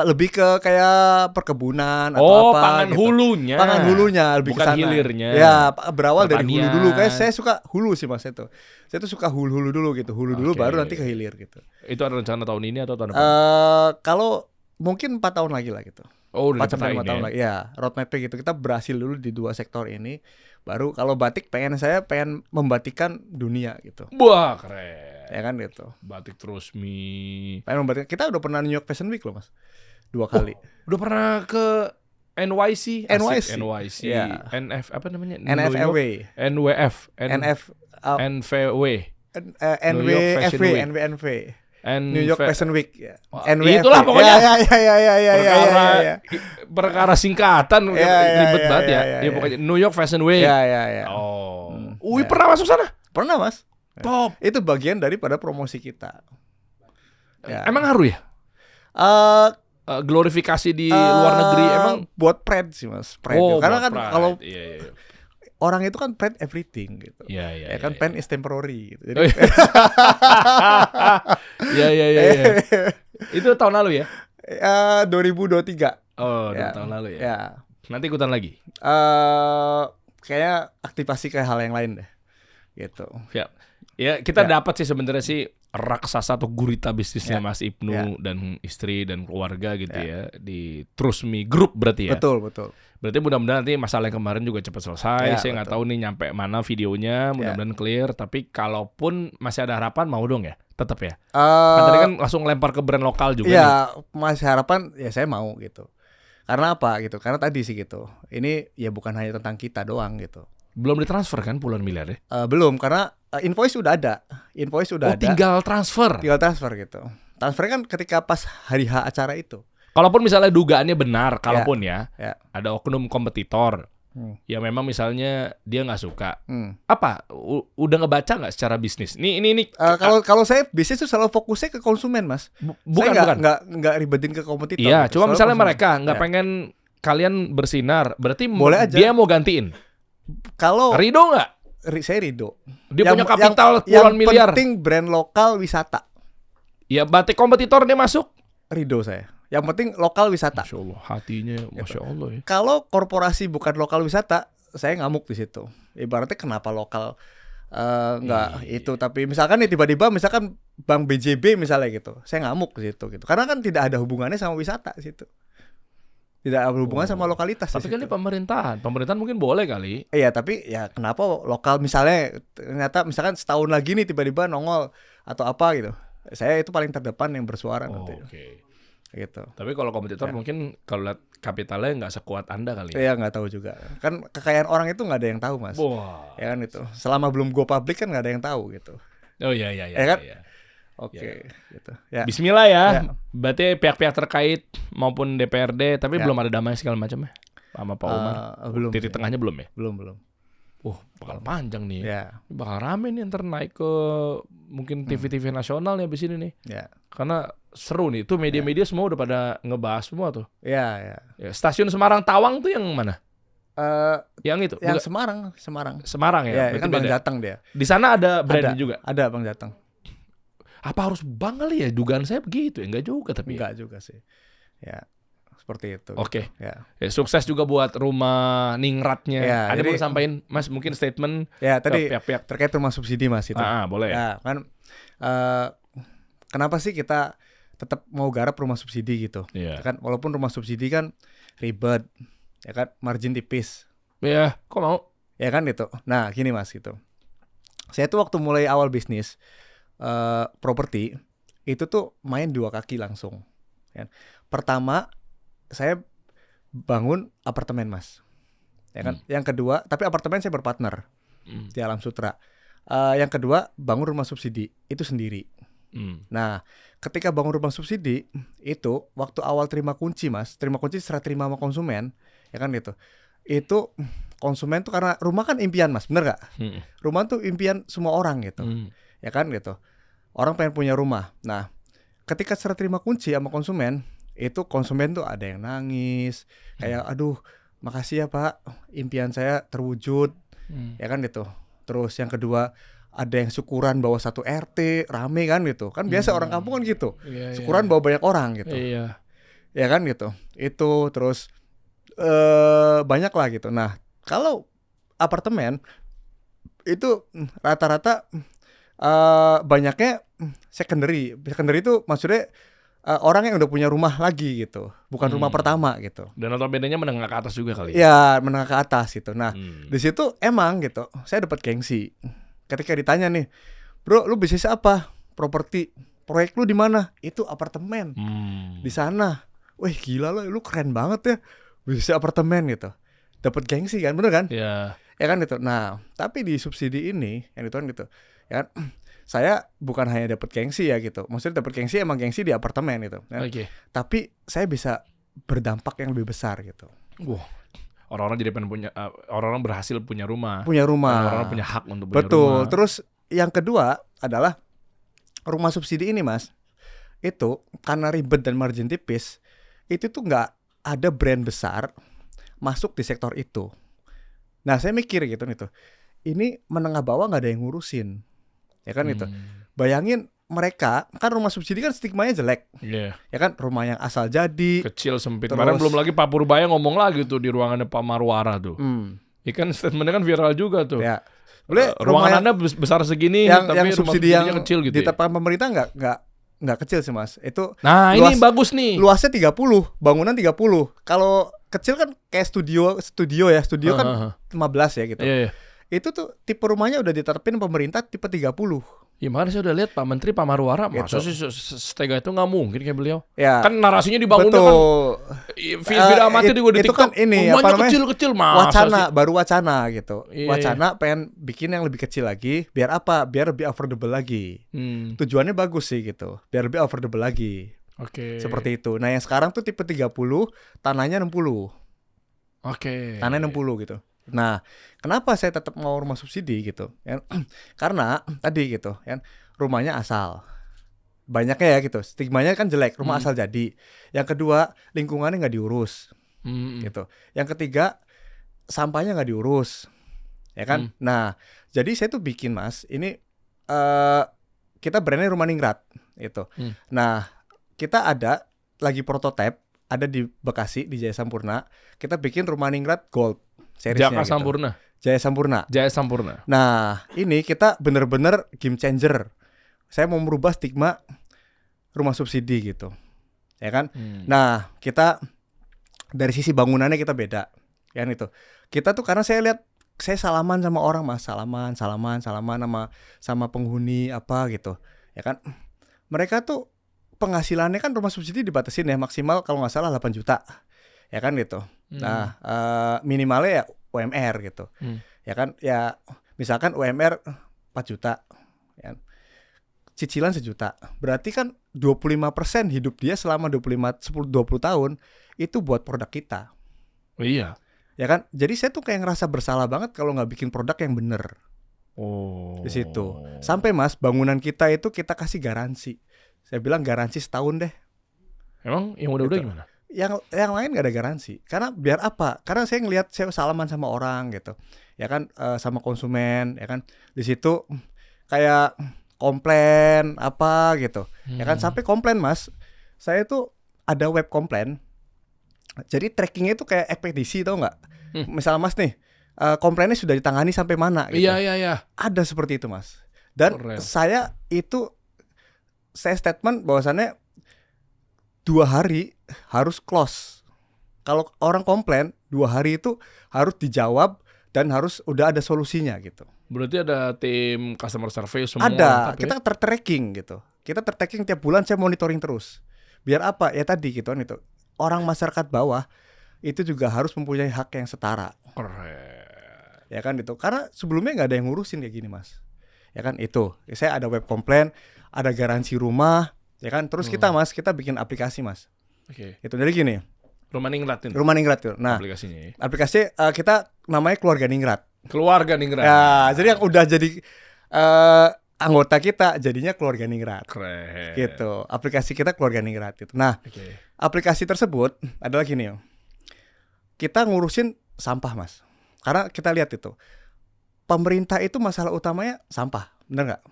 Lebih ke kayak perkebunan atau apa. Pangan gitu. hulunya. Pangan hulunya lebih bukan ke sana. hilirnya. Ya, berawal dari Pertanian. hulu dulu. Kayak saya suka hulu sih Mas itu. Saya tuh suka hulu dulu gitu. Hulu dulu baru nanti ke hilir gitu. Itu ada rencana tahun ini atau tahun depan? Kalau mungkin 4 tahun lagi lah gitu. Oh, udah 4-5 tahun lagi. Ya, roadmap-nya gitu. Kita berhasil dulu di 2 sektor ini. Baru kalau batik pengen membatikkan dunia gitu. Wah, keren. Ya kan gitu. Batik Trusmi. Pengen membatikkan. Kita udah pernah New York Fashion Week loh Mas. 2 kali. Udah pernah ke NYC? NYC. NYC. Ya. NF apa namanya? NFLW. NWF. NVW. NWFW. New York Fashion Week ya. Itulah pokoknya. Ya. Perkara singkatan ribet banget ya. Ya pokoknya New York Fashion Week. Ya. Oh. Pernah masuk sana? Pernah Mas. Top. Itu bagian daripada promosi kita. Ya. Emang ngaruh ya? Glorifikasi di luar negeri emang buat pride sih Mas. Pride. Karena kan pride. kalau Iya. orang itu kan pride everything gitu. Iya. Kan pain is temporary gitu. Jadi Iya. Itu tahun lalu ya? 2023. Oh, 2 tahun lalu ya. Ya. Nanti ikutan lagi. Kayaknya aktivasi kayak hal yang lain deh. Gitu. Ya, kita dapat sih sebenarnya sih raksasa atau gurita bisnisnya Mas Ibnu dan istri dan keluarga gitu ya di Trusmi Group berarti ya. Betul. Berarti mudah-mudahan nanti masalah yang kemarin juga cepat selesai. Saya nggak tahu nih nyampe mana videonya, mudah-mudahan clear. Tapi kalaupun masih ada harapan mau dong ya, tetap ya. Kan tadi kan langsung lempar ke brand lokal juga. Iya, masih harapan ya saya mau gitu. Karena apa gitu? Karena tadi sih gitu. Ini ya bukan hanya tentang kita doang gitu. Belum ditransfer kan puluhan miliar ya? Belum, karena invoice udah ada. Tinggal transfer. Gitu. Transfernya kan ketika pas hari H acara itu. Kalaupun misalnya dugaannya benar, kalaupun ada oknum kompetitor, ya memang misalnya dia nggak suka, apa? Udah ngebaca nggak secara bisnis? Ini. Kalau saya bisnis tuh selalu fokusnya ke konsumen Mas. Bukan. Nggak ribetin ke kompetitor. Iya, gitu. cuma Selalu misalnya konsumen. mereka nggak pengen kalian bersinar, berarti boleh aja. dia mau gantiin. Kalau Ridho nggak? Saya ridho. Dia punya kapital puluhan miliar. Yang penting brand lokal wisata. Ya batik kompetitor dia masuk. Ridho saya. Yang penting lokal wisata. Masya Allah, hatinya Masya Allah ya. Kalau korporasi bukan lokal wisata, saya ngamuk di situ. Ibaratnya kenapa lokal nggak itu, tapi misalkan nih tiba-tiba misalkan Bank BJB misalnya gitu, saya ngamuk di situ gitu. Karena kan tidak ada hubungannya sama wisata di situ. Tidak ada hubungan sama lokalitas. Tapi kan ini pemerintahan mungkin boleh kali. Iya, tapi ya kenapa lokal misalnya ternyata misalkan setahun lagi nih tiba-tiba nongol atau apa gitu. Saya itu paling terdepan yang bersuara nanti. Oke. Gitu. Tapi kalau kompetitor mungkin kalau lihat kapitalnya nggak sekuat Anda kali. Iya, nggak tahu juga. Kan kekayaan orang itu nggak ada yang tahu Mas. Wah. Ya kan itu. Selama belum go public kan nggak ada yang tahu gitu. Oh iya. Ya kan? Iya. Oke, gitu. Ya. Bismillah ya. Berarti pihak-pihak terkait maupun DPRD, tapi belum ada damai segala macam ya, sama Pak Umar. Belum. Titik tengahnya belum ya? Belum. Bakal panjang nih. Ya. Bakal rame nih ntar naik ke mungkin TV-TV nasional nih abis ini nih. Ya. Karena seru nih. Itu media-media semua udah pada ngebahas semua tuh. Ya. Stasiun Semarang Tawang tuh yang mana? Yang itu. Yang Semarang ya. Ya, kan Bang Jateng dia. Di sana ada brand juga. Ada Bang Jateng. Apa harus Bang kali ya? Dugaan saya begitu ya. Enggak juga tapi. Enggak juga sih. Ya. Seperti itu. Oke. Ya. Sukses juga buat rumah ningratnya. Ya, ada jadi, mau sampaikan Mas mungkin statement tadi pihak-pihak terkait rumah subsidi Mas itu. Boleh. Ya, kan kenapa sih kita tetap mau garap rumah subsidi gitu? Yeah. Kan walaupun rumah subsidi kan ribet, ya kan margin tipis. Ya, kok mau? Ya kan gitu. Nah, gini Mas gitu. Saya tuh waktu mulai awal bisnis properti itu tuh main 2 kaki langsung. Ya. Pertama, saya bangun apartemen Mas, ya kan. Yang kedua, tapi apartemen saya berpartner di Alam Sutra. Yang kedua, bangun rumah subsidi itu sendiri. Nah, ketika bangun rumah subsidi itu waktu awal terima kunci Mas, terima kunci serah terima sama konsumen, ya kan gitu. Itu konsumen tuh karena rumah kan impian Mas, bener gak? Rumah tuh impian semua orang gitu, ya kan gitu. Orang pengen punya rumah. Nah, ketika serah terima kunci sama konsumen, itu konsumen tuh ada yang nangis, kayak aduh makasih ya Pak, impian saya terwujud, ya kan gitu. Terus yang kedua ada yang syukuran bawa satu RT rame kan gitu, kan biasa orang kampung kan gitu, syukuran bawa banyak orang gitu, ya kan gitu. Itu terus banyak lah gitu. Nah kalau apartemen itu rata-rata banyaknya secondary itu maksudnya orang yang udah punya rumah lagi gitu, bukan rumah pertama gitu. Dan notabene-nya menengah ke atas juga kali ya? Ya menengah ke atas gitu. Nah di situ emang gitu saya dapat gengsi ketika ditanya nih, bro lu bisnis apa? Properti. Proyek lu di mana? Itu apartemen di sana. Wih gila lu keren banget ya bisnis apartemen gitu. Dapat gengsi kan, bener kan? Iya. Ya kan gitu. Nah tapi di subsidi ini yang itu kan gitu ya kan, saya bukan hanya dapat gengsi ya gitu. Maksudnya dapat gengsi emang gengsi di apartemen gitu. Kan? Tapi saya bisa berdampak yang lebih besar gitu. Orang-orang jadi pengen punya, orang-orang berhasil punya rumah. Orang-orang punya hak untuk punya rumah. Betul. Terus yang kedua adalah rumah subsidi ini Mas, itu karena ribet dan margin tipis, itu tuh nggak ada brand besar masuk di sektor itu. Nah saya mikir gitu nih tuh, ini menengah bawah nggak ada yang ngurusin, ya kan itu. Bayangin mereka kan rumah subsidi kan stigmanya jelek, ya kan rumah yang asal jadi, kecil sempit. Kemarin belum lagi Pak Purbaya ngomong lagi tuh di ruangannya Pak Marwara tuh, ikan statementnya kan viral juga tuh. Ya. Boleh ruangan Anda besar segini, yang tapi subsidi yang kecil gitu. Di depan pemerintah nggak kecil sih Mas. Itu nah ini bagus nih. Luasnya 30, bangunan 30. Kalau kecil kan kayak studio kan 15 ya gitu. Itu tuh tipe rumahnya udah ditetapin pemerintah tipe 30. Ya makanya saya udah lihat Pak Menteri Pak Marwara gitu. Masa sih setega itu nggak mungkin kayak beliau. Ya, kan narasinya dibangunnya kan video amatir juga di TikTok. Kan ini rumahnya kecil-kecil baru wacana gitu. Wacana pengen bikin yang lebih kecil lagi. Biar apa? Biar lebih affordable lagi. Tujuannya bagus sih gitu. Biar lebih affordable lagi. Seperti itu. Nah yang sekarang tuh tipe 30, tanahnya 60. Tanahnya 60 gitu. Nah, kenapa saya tetap mau rumah subsidi gitu? Ya, karena tadi gitu, ya, rumahnya asal. Banyaknya ya gitu, stigmanya kan jelek, rumah asal jadi. Yang kedua, lingkungannya nggak diurus, gitu. Yang ketiga, sampahnya nggak diurus, ya kan? Nah, jadi saya tuh bikin Mas, ini kita brandnya Rumah Ningrat, gitu. Nah, kita ada lagi prototipe, ada di Bekasi di Jaya Sampurna. Kita bikin Rumah Ningrat Gold. Jaka Sampurna. Jaya Sampurna. Jaya Sampurna. Nah, ini kita bener-bener game changer. Saya mau merubah stigma rumah subsidi gitu. Ya kan? Nah, kita dari sisi bangunannya kita beda. Ya kan itu. Kita tuh karena saya lihat saya salaman sama orang Mas, salaman sama penghuni apa gitu. Ya kan? Mereka tuh penghasilannya kan rumah subsidi dibatasin ya maksimal kalau nggak salah 8 juta. Ya kan gitu. Nah, minimalnya ya UMR gitu. Ya kan? Ya misalkan UMR 4 juta ya. Cicilan 1 juta. Berarti kan 25% hidup dia selama 20 tahun itu buat produk kita. Oh, iya. Ya kan? Jadi saya tuh kayak ngerasa bersalah banget kalau nggak bikin produk yang bener. Di situ. Sampai Mas, bangunan kita itu kita kasih garansi. Saya bilang garansi setahun deh. Emang yang udah-udah gitu. Gimana? Yang lain gak ada garansi. Karena biar apa? Karena saya ngelihat saya salaman sama orang gitu. Ya kan sama konsumen, ya kan. Di situ kayak komplain apa gitu. Ya kan sampai komplain Mas. Saya tuh ada web komplain. Jadi trackingnya itu kayak ekspedisi tau nggak? Misal Mas nih komplainnya sudah ditangani sampai mana gitu. Iya. Ada seperti itu Mas. Dan saya statement bahwasannya 2 hari harus close. Kalau orang komplain 2 hari itu harus dijawab dan harus udah ada solusinya gitu. Berarti ada tim customer service semua. Ada, kita tracking gitu. Kita tracking tiap bulan, saya monitoring terus. Biar apa? Ya tadi gitu kan itu. Orang masyarakat bawah itu juga harus mempunyai hak yang setara. Keren. Ya kan itu. Karena sebelumnya nggak ada yang ngurusin kayak gini Mas. Ya kan itu. Saya ada web komplain, ada garansi rumah. Ya kan? Terus kita Mas, kita bikin aplikasi Mas. Oke. Itu dari gini. Rumah Ningrat ini. Rumah Ningrat tuh. Nah, aplikasinya ya. Aplikasi kita namanya Keluarga Ningrat. Keluarga Ningrat. Ya, jadi yang udah jadi anggota kita jadinya Keluarga Ningrat. Keren. Gitu. Aplikasi kita Keluarga Ningrat gitu. Nah, aplikasi tersebut adalah gini. Kita ngurusin sampah, Mas. Karena kita lihat itu. Pemerintah itu masalah utamanya sampah. Bener nggak?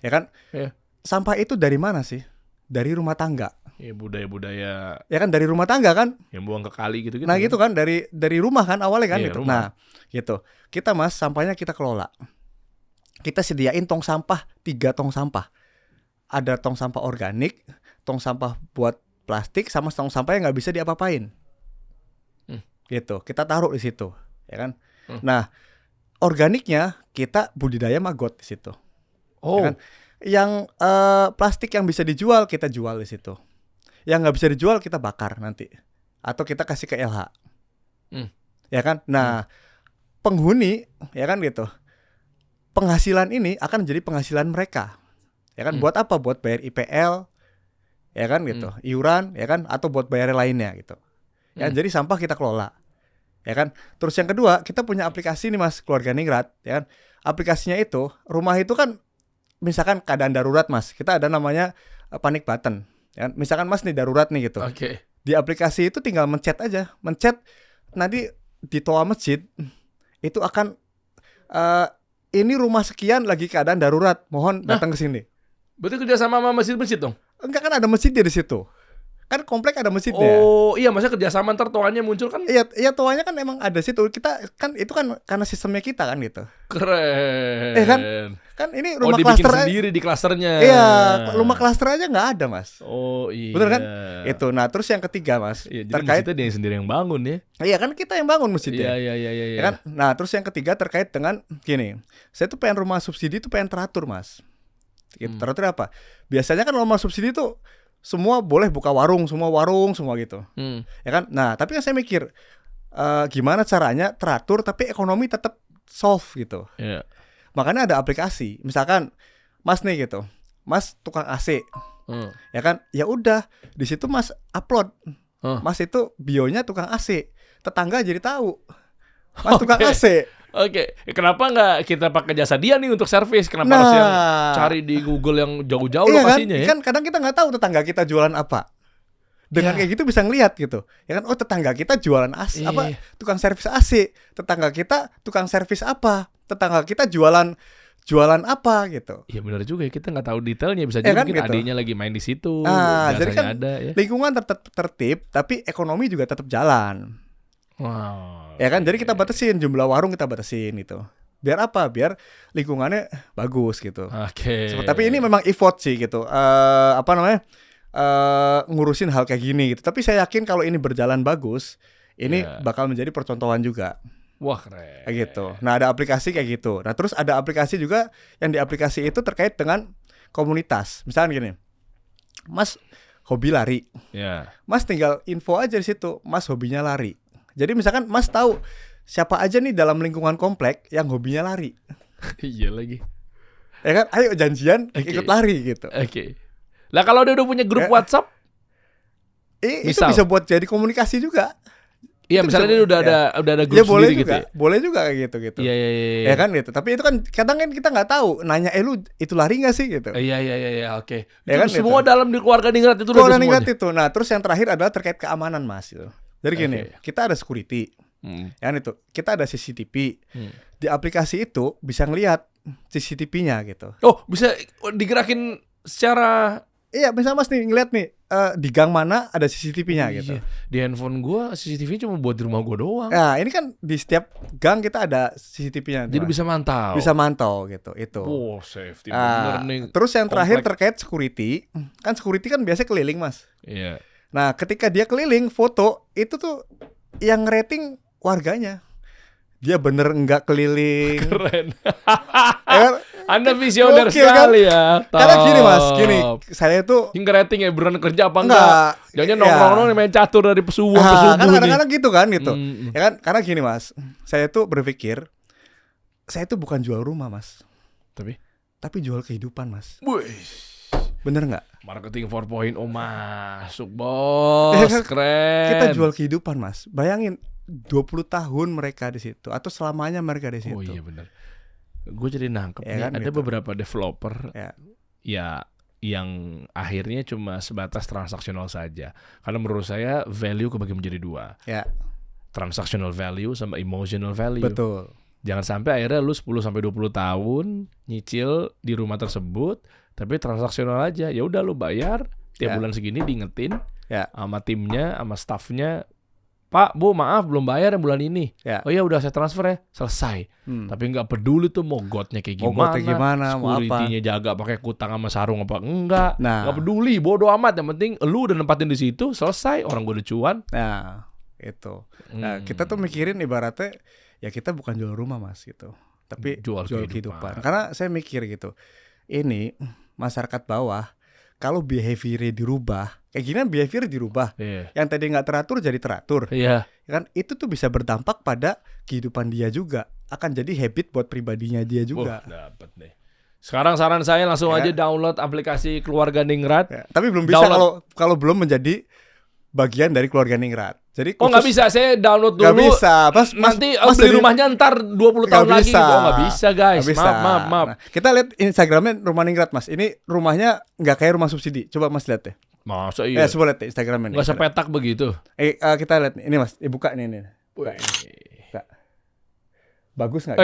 Ya kan? Yeah. Sampah itu dari mana sih? Dari rumah tangga. Ya budaya-budaya. Ya kan dari rumah tangga kan? Yang buang ke kali gitu-gitu. Nah gitu kan dari rumah kan awalnya kan gitu. Rumah. Nah gitu. Kita Mas sampahnya kita kelola. Kita sediain tong sampah 3 tong sampah. Ada tong sampah organik, tong sampah buat plastik, sama tong sampah yang nggak bisa diapa-apain. Gitu. Kita taruh di situ, ya kan? Nah organiknya kita budidaya maggot di situ. Ya kan? Yang plastik yang bisa dijual kita jual di situ. Yang nggak bisa dijual kita bakar nanti, atau kita kasih ke LH, ya kan? Nah, penghuni, ya kan gitu. Penghasilan ini akan jadi penghasilan mereka, ya kan? Buat apa? Buat bayar IPL, ya kan gitu. Iuran, ya kan? Atau buat bayar lainnya gitu. Ya, jadi sampah kita kelola, ya kan? Terus yang kedua, kita punya aplikasi nih Mas, Keluarga Ningrat, ya kan? Aplikasinya itu, rumah itu kan, misalkan keadaan darurat Mas, kita ada namanya panic button. Ya, misalkan Mas nih darurat nih gitu. Di aplikasi itu tinggal mencet aja, nanti di toa masjid itu akan ini rumah sekian lagi keadaan darurat, mohon datang ke sini. Berarti kerja sama masjid-masjid dong? Enggak, kan ada masjid di situ. Kan komplek ada masjidnya. Oh iya, masa kerjasama ntar toanya muncul kan? Iya toanya kan emang ada situ. Kita kan itu kan karena sistemnya kita kan gitu. Keren. Kan ini rumah dibikin klaster sendiri di klasternya. Iya, rumah klaster aja nggak ada Mas. Oh iya. Bener kan? Itu. Nah terus yang ketiga Mas, jadi terkait masjidnya dia sendiri yang bangun ya? Iya kan kita yang bangun masjidnya. Iya. Ya kan? Nah terus yang ketiga terkait dengan gini, saya tuh pengen rumah subsidi tuh pengen teratur Mas. Teratur apa? Biasanya kan rumah subsidi tuh semua boleh buka warung semua gitu, ya kan? Nah tapi kan saya mikir gimana caranya teratur tapi ekonomi tetap solve gitu. Makanya ada aplikasi, misalkan Mas nih gitu, Mas tukang AC, ya kan? Ya udah di situ Mas upload, Mas itu bionya tukang AC, tetangga jadi tahu Mas tukang AC. Oke, kenapa nggak kita pakai jasa dia nih untuk servis? Kenapa harus yang cari di Google yang jauh-jauh lokasinya kan? ya? Kan kadang kita nggak tahu tetangga kita jualan apa. Dengan kayak gitu bisa ngelihat gitu. Ya kan, oh tetangga kita jualan AC, apa tukang servis AC. Tetangga kita tukang servis apa? Tetangga kita jualan apa gitu. Iya benar juga ya, kita nggak tahu detailnya, bisa jadi kan, mungkin gitu. Adanya lagi main di situ. Jadi kan ada, ya. Lingkungan tetap tertib, tapi ekonomi juga tetap jalan. Wow. Ya kan, jadi kita batasin jumlah warung, kita batasin gitu. Biar apa? Biar lingkungannya bagus gitu. Tapi ini memang effort sih gitu. Ngurusin hal kayak gini gitu. Tapi saya yakin kalau ini berjalan bagus, ini bakal menjadi percontohan juga. Wah keren. Kayak gitu. Nah ada aplikasi kayak gitu. Nah terus ada aplikasi juga yang di aplikasi itu terkait dengan komunitas. Misalnya gini, Mas hobi lari. Mas tinggal info aja di situ. Mas hobinya lari. Jadi misalkan Mas tahu siapa aja nih dalam lingkungan komplek yang hobinya lari. Iya lagi. Ya kan, ayo janjian ikut lari gitu. Lah kalau dia udah punya grup WhatsApp, itu bisa buat jadi komunikasi juga. Iya, misalnya dia udah ada grup sendiri gitu. Boleh juga kayak gitu. Iya. Ya kan gitu. Tapi itu kan kadang kan kita nggak tahu. Nanya, lu itu lari nggak sih gitu. Iya, oke. Ya kan, semua gitu. Dalam di Keluarga Ningrat itu Keluarga Ningrat itu. Nah, terus yang terakhir adalah terkait keamanan Mas gitu. Jadi gini, kita ada security, ya kan itu, kita ada CCTV, di aplikasi itu bisa ngelihat CCTV-nya gitu. Oh, bisa digerakin secara. Iya, misalnya Mas nih ngeliat nih di gang mana ada CCTV-nya gitu. Di handphone gua CCTV cuma buat di rumah gua doang. Nah, ini kan di setiap gang kita ada CCTV-nya. Jadi bisa mantau. Bisa mantau gitu, itu. Oh, safety bener nih. Terus yang terakhir terkait security, kan security kan biasa keliling Mas. Iya. Nah, ketika dia keliling foto, itu tuh yang rating warganya. Dia bener enggak keliling. Keren. Anda visioner sekali kan? Ya. Karena gini Mas, saya tuh hingga rating ya beneran kerja apa enggak? Jangan nongkrong main catur dari subuh sampai subuh. Kan kadang-kadang gitu kan gitu. Ya kan, karena gini Mas, saya tuh berpikir saya tuh bukan jual rumah Mas. Tapi jual kehidupan Mas. Bener nggak? Marketing 4.0 masuk bos, keren. Kita jual kehidupan mas. Bayangin 20 tahun mereka di situ atau selamanya mereka di situ. Oh iya benar. Gue jadi nangkep Ya nih, kan, ada gitu. beberapa developer Ya. yang akhirnya cuma sebatas transaksional saja. Karena menurut saya value kebagi menjadi dua. Ya. Transactional value sama emotional value. Betul. Jangan sampai akhirnya lu 10 sampai 20 tahun nyicil di rumah tersebut tapi transaksional aja. Ya udah lu bayar tiap bulan segini diingetin sama timnya, sama staffnya. Pak, Bu, maaf belum bayar yang bulan ini. Oh ya udah saya transfer ya, selesai. Tapi nggak peduli tuh mogotnya kayak gimana, security-nya jaga pakai kutang sama sarung apa enggak. Nggak peduli, bodo amat. Yang penting lu udah nempatin di situ, selesai. Orang gue udah cuan. Nah, itu. Nah, kita tuh mikirin ibaratnya ya kita bukan jual rumah mas gitu, tapi jual kehidupan. Karena saya mikir gitu, ini masyarakat bawah kalau behavior dirubah, kayak gini behavior dirubah, yang tadi nggak teratur jadi teratur, kan itu tuh bisa berdampak pada kehidupan dia juga, akan jadi habit buat pribadinya dia juga. Dapat nih. Sekarang saran saya langsung aja download aplikasi Keluarga Ningrat. Tapi belum bisa kalau belum menjadi bagian dari Keluarga Ningrat. Jadi nggak bisa, saya download dulu. Nggak bisa, nanti beli rumahnya ntar 20 tahun lagi. Nggak bisa guys, maaf. Nah, kita lihat Instagramnya Rumah Ningrat mas. Ini rumahnya nggak kayak rumah subsidi. Coba mas lihat deh. Masa iya? Coba lihat Instagramnya. Nggak sepetak begitu. Kita lihat ini mas, dibuka nih. Bagus nggak?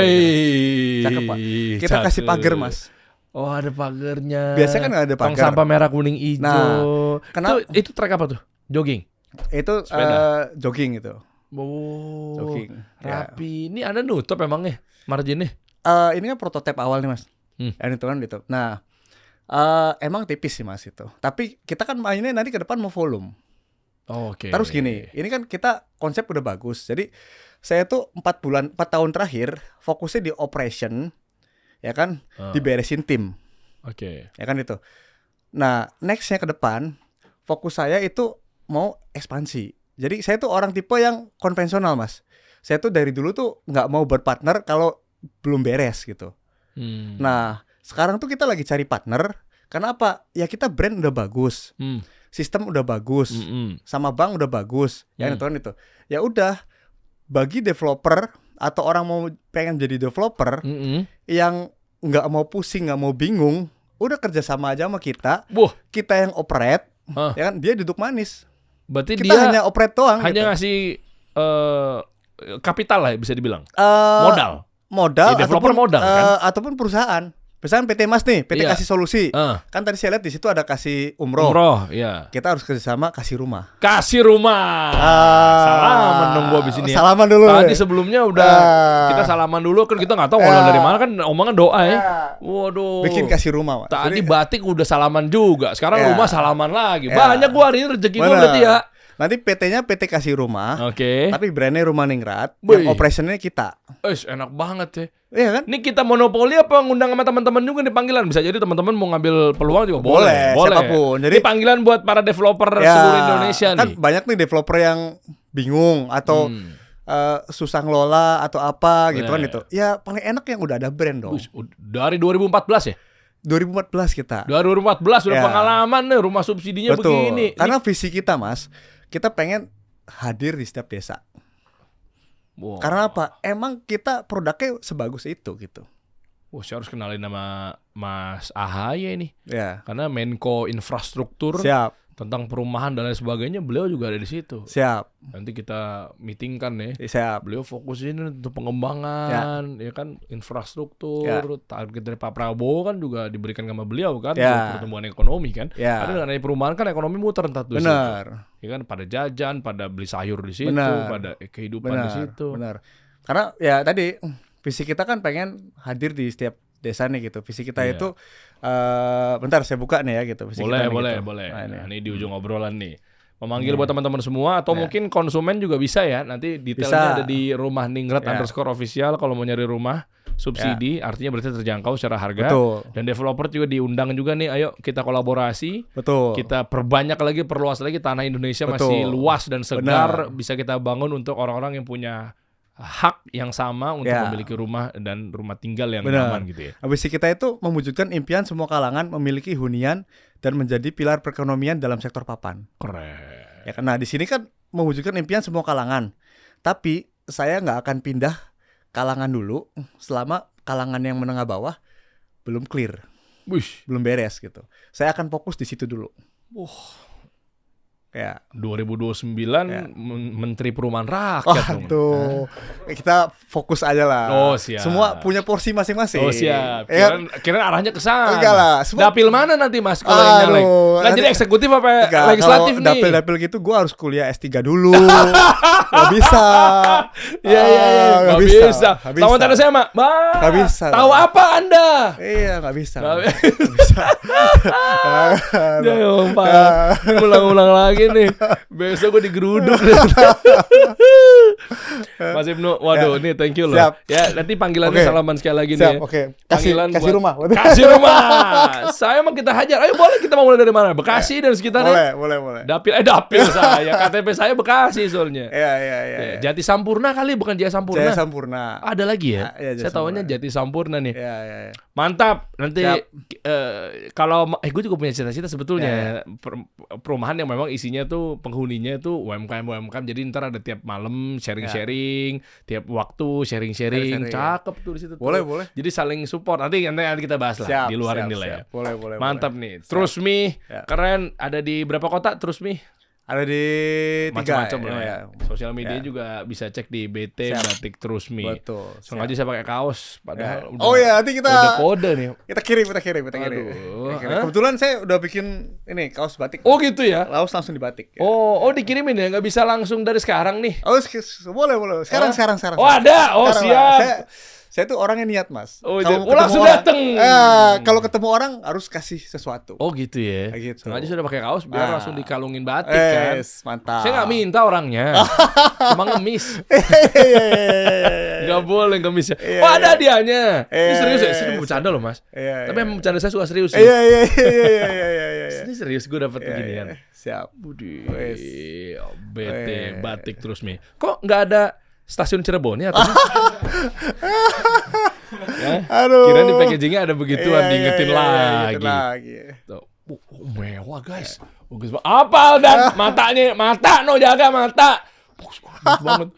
Cakep pak. Kita kasih pagar mas. Oh ada pagarnya. Biasanya kan nggak ada pagar. Tong sampah merah kuning hijau. Nah, itu trek apa tuh? Jogging? Itu jogging itu. Oh, jogging. Rapi. Ini Anda nutup emangnya marginnya? Ini kan prototipe awal nih mas. Yang itu kan gitu. Nah, emang tipis sih mas itu. Tapi kita kan mainnya nanti ke depan mau volume. Oke. Terus gini, ini kan kita konsep udah bagus. Jadi saya tuh 4 tahun terakhir fokusnya di operation, ya kan, diberesin tim. Oke. Ya kan itu. Nah, nextnya ke depan fokus saya itu mau ekspansi. Jadi saya tuh orang tipe yang konvensional mas. Saya tuh dari dulu tuh nggak mau berpartner kalau belum beres gitu. Nah sekarang tuh kita lagi cari partner. Karena apa? Ya kita brand udah bagus, sistem udah bagus, sama bank udah bagus. Ya itu kan itu. Ya udah bagi developer atau orang mau pengen jadi developer yang nggak mau pusing, nggak mau bingung, udah kerja sama aja sama kita. Kita yang operate. Ya kan dia duduk manis. Berarti kita dia hanya operate doang. Hanya gitu. Ngasih kapital lah bisa dibilang. Modal ya, developer modal kan? Ataupun perusahaan. Misalnya PT Mas nih, PT kasih solusi. Kan tadi saya lihat di situ ada kasih umroh. Iya. Kita harus kerjasama kasih rumah. Kasih rumah. Salaman dong gua abis ini. Salaman dulu. Tadi sebelumnya udah kita salaman dulu kan kita nggak tahu modal dari mana kan omongan doa ya. Waduh. Bikin kasih rumah. Tadi batik udah salaman juga. Sekarang rumah salaman lagi. Banyak gua hari ini rezeki gua berarti ya. Nanti PT-nya PT kasih rumah. Oke. Tapi brandnya Rumah Ningrat. Yang operationnya kita. Enak banget ya. Iya kan? Ini kita monopoli apa ngundang sama teman-teman juga nih panggilan. Bisa jadi teman-teman mau ngambil peluang juga boleh. Siapapun. Jadi ini panggilan buat para developer seluruh Indonesia kan nih. Banyak nih developer yang bingung atau susah ngelola atau apa gitu kan itu. Ya paling enak yang udah ada brand dong. Dari 2014 ya? 2014 kita. 2014 udah pengalaman nih rumah subsidinya begini. Karena visi kita Mas, kita pengen hadir di setiap desa. Karena apa? Emang kita produknya sebagus itu gitu. Saya harus kenalin nama Mas Ahaye nih. Ya. Karena Menko Infrastruktur. Siap. Tentang perumahan dan lain sebagainya, beliau juga ada di situ. Siap. Nanti kita meeting kan ya. Siap. Beliau fokusin untuk pengembangan, ya kan infrastruktur. Target dari Pak Prabowo kan juga diberikan sama beliau kan, untuk pertumbuhan ekonomi kan. Karena dengan perumahan kan ekonomi muter entar tuh. Benar. Ya kan pada jajan, pada beli sayur di situ, pada kehidupan di situ. Benar. Karena ya tadi visi kita kan pengen hadir di setiap desa nih gitu. Visi kita itu bentar saya buka nih ya gitu. Visi boleh, kita nih, boleh. Gitu. Nah, ini di ujung obrolan nih. Memanggil buat teman-teman semua atau mungkin konsumen juga bisa ya. Nanti detailnya ada di Rumah Ningrat _official kalau mau nyari rumah subsidi, artinya berarti terjangkau secara harga. Betul. Dan developer juga diundang juga nih, ayo kita kolaborasi. Betul. Kita perbanyak lagi, perluas lagi, tanah Indonesia masih luas dan segar. Bisa kita bangun untuk orang-orang yang punya hak yang sama untuk memiliki rumah dan rumah tinggal yang nyaman gitu ya. Visi kita itu mewujudkan impian semua kalangan memiliki hunian dan menjadi pilar perekonomian dalam sektor papan. Keren. Ya, karena di sini kan mewujudkan impian semua kalangan. Tapi saya nggak akan pindah kalangan dulu selama kalangan yang menengah bawah belum clear, belum beres gitu. Saya akan fokus di situ dulu. Ya. 2029 Menteri Perumahan Rakyat tuh. Kita fokus aja lah. Oh, siap. Semua punya porsi masing-masing. Oh, siap. Kira arahnya ke sana. Enggak lah. Dapil mana nanti Mas kalau yang nyalek? Nah, jadi eksekutif apa legislatif nih? Dapil-dapil gitu gue harus kuliah S3 dulu. Gak bisa. Iya. Gak bisa. Sama tanda saya, Mak. Gak bisa. Tahu apa Anda? Iya, gak bisa. Gak bisa. Ya, Pak. Ulang-ulang lagi nih. Besok gue digeruduk. Mas Ibnu, waduh, nih thank you loh. Siap. Ya, nanti panggilannya salaman sekali lagi nih. Kasih rumah. Kasih rumah. Saya mah kita hajar. Ayo boleh, kita mau mulai dari mana? Bekasi dan sekitarnya. Boleh. Dapil saya. KTP saya Bekasi soalnya. Iya. Jati Sampurna kali, bukan Jaya Sampurna. Jaya Sampurna. Ada lagi ya? Saya tahunya Jati Sampurna nih. Iya. Mantap. Nanti kalau gue juga punya cita-cita sebetulnya perumahan yang memang isinya tuh penghuninya tuh UMKM. Jadi ntar ada tiap malam sharing-sharing, tiap waktu sharing-sharing. Cakep tuh di situ. Boleh. Jadi saling support. Nanti kita bahas lah di luar ini lah ya. Boleh. Mantap nih. Trust Me, keren. Ada di berapa kota Trust Me? Ada di 3 macam-macam lah ya. Sosial media juga bisa cek di BT Batik Trust Me. Betul. Sengaja saya pakai kaos padahal nanti kita udah kode nih. Kita kirim. Kebetulan saya udah bikin ini kaos batik. Oh gitu ya. Langsung dibatik. Ya. Oh dikirimin ya, nggak bisa langsung dari sekarang nih. Oh boleh. Sekarang. Oh ada. Oh siap. Saya tuh orangnya niat, Mas. Kalau langsung dateng. Kalau ketemu orang harus kasih sesuatu. Oh gitu ya. Gitu. Sengaja sudah pakai kaos biar langsung dikalungin batik kan. Mantap. Saya nggak minta orangnya, cuma ngemis. Nggak boleh ngemis ya. Oh ada hadiahnya. Ini serius ya? Saya mau bercanda loh Mas. Tapi emang bercanda saya suka serius. Iya. Ini serius gue dapat beginian. Siap. Budi. BT Batik Trust Me. Kok nggak ada stasiun Cirebon ya? Aduh. Kirain di packagingnya ada begituan, diingetin lagi. Mewah guys. Bagus banget. Apa dan mata jaga mata. Bagus banget.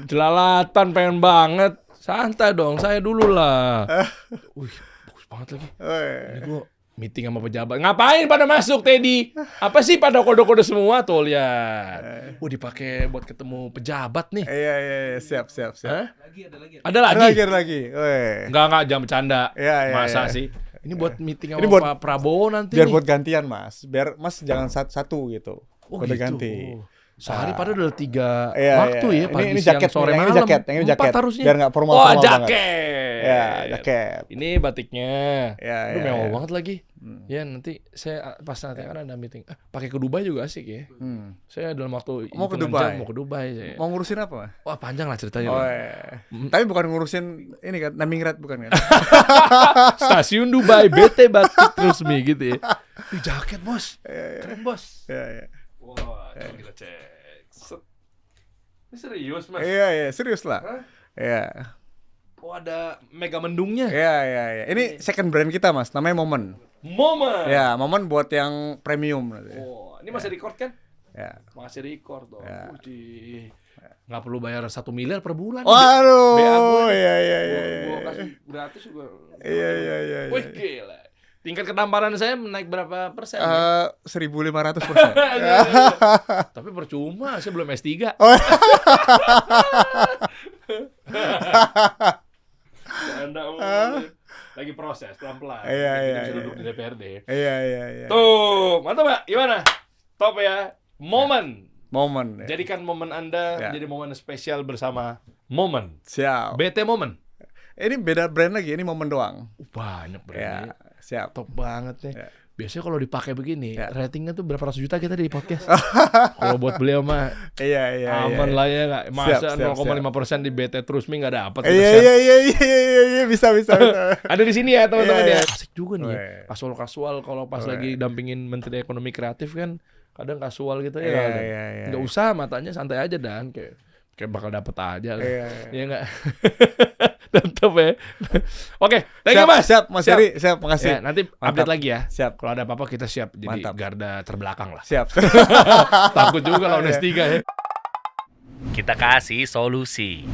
Jelalatan pengen banget. Santai dong, saya dulu lah. Bagus banget lagi. Ini gue meeting sama pejabat. Ngapain pada masuk, Teddy? Apa sih pada kode-kode semua tuh lihat. Dipakai buat ketemu pejabat nih. Iya, siap. Ada lagi. Enggak, jangan bercanda. Masa sih? Ini buat meeting sama Pak Prabowo nanti. Biar buat gantian, Mas. Biar Mas jangan satu gitu. Kode ganti. Sehari padahal udah 3 waktu ya, pagi, ini siang, jaket, sore, ini malam. Jaket. 4 harusnya. Biar nggak formal jaket. Banget. Ya, jaket. Ini batiknya. Lu mewah banget lagi. Ya nanti saya pas nanti kan ada meeting. Pakai ke Dubai juga asik ya. Saya dalam waktu mau ke Dubai saya. Mau ngurusin apa? Wah panjang lah ceritanya. Tapi bukan ngurusin ini kan, naming right bukan kan? Stasiun Dubai, BT Batik Trust Me gitu ya. Jaket bos, keren bos. Iya. Wah, kita cek. Ini serius Mas? Iya, serius lah. Iya. Oh ada mega mendungnya. Iya. Ini second brand kita Mas, namanya Momen. Ya, Momen buat yang premium. Ini masih record kan? Ya. Masih record dong. Nggak perlu bayar 1 miliar per bulan. Waduh. Iya. Gua kasih gratis juga. Iya. Wih gila. Tingkat ketampanan saya naik berapa persen? 1.500%. Tapi percuma, saya belum S3. Lagi proses pelan-pelan. Iya. Bisa duduk di DPRD. Iya. Tuh, mantap Mbak. Gimana? Top ya. Momen. Ya. Jadikan momen Anda menjadi momen spesial bersama Momen. Siap. BT Momen. Ini beda brand lagi, ini Momen doang. Banyak brandnya. Siap. Top banget nih. Biasanya kalau dipakai begini, ratingnya tuh berapa ratus juta kita di podcast. Kalau buat beliau mah, aman lah ya nggak. Masa 0,5% di BT Trust Me nggak dapat. Iya, bisa. Ada di sini ya teman-teman ya. Asik juga nih. Kasual kalau pas lagi dampingin Menteri Ekonomi Kreatif kan, kadang kasual gitu ya. Nggak usah matanya santai aja dan kayak Kayak bakal dapet aja lah. Iya nggak? Tetep ya. Oke, thank you Mas. Siap, Mas Heri. Siap, makasih. Ya, nanti update lagi ya. Siap. Kalau ada apa-apa kita siap jadi garda terbelakang lah. Siap. Takut juga lawan S3 ya. Kita kasih solusi.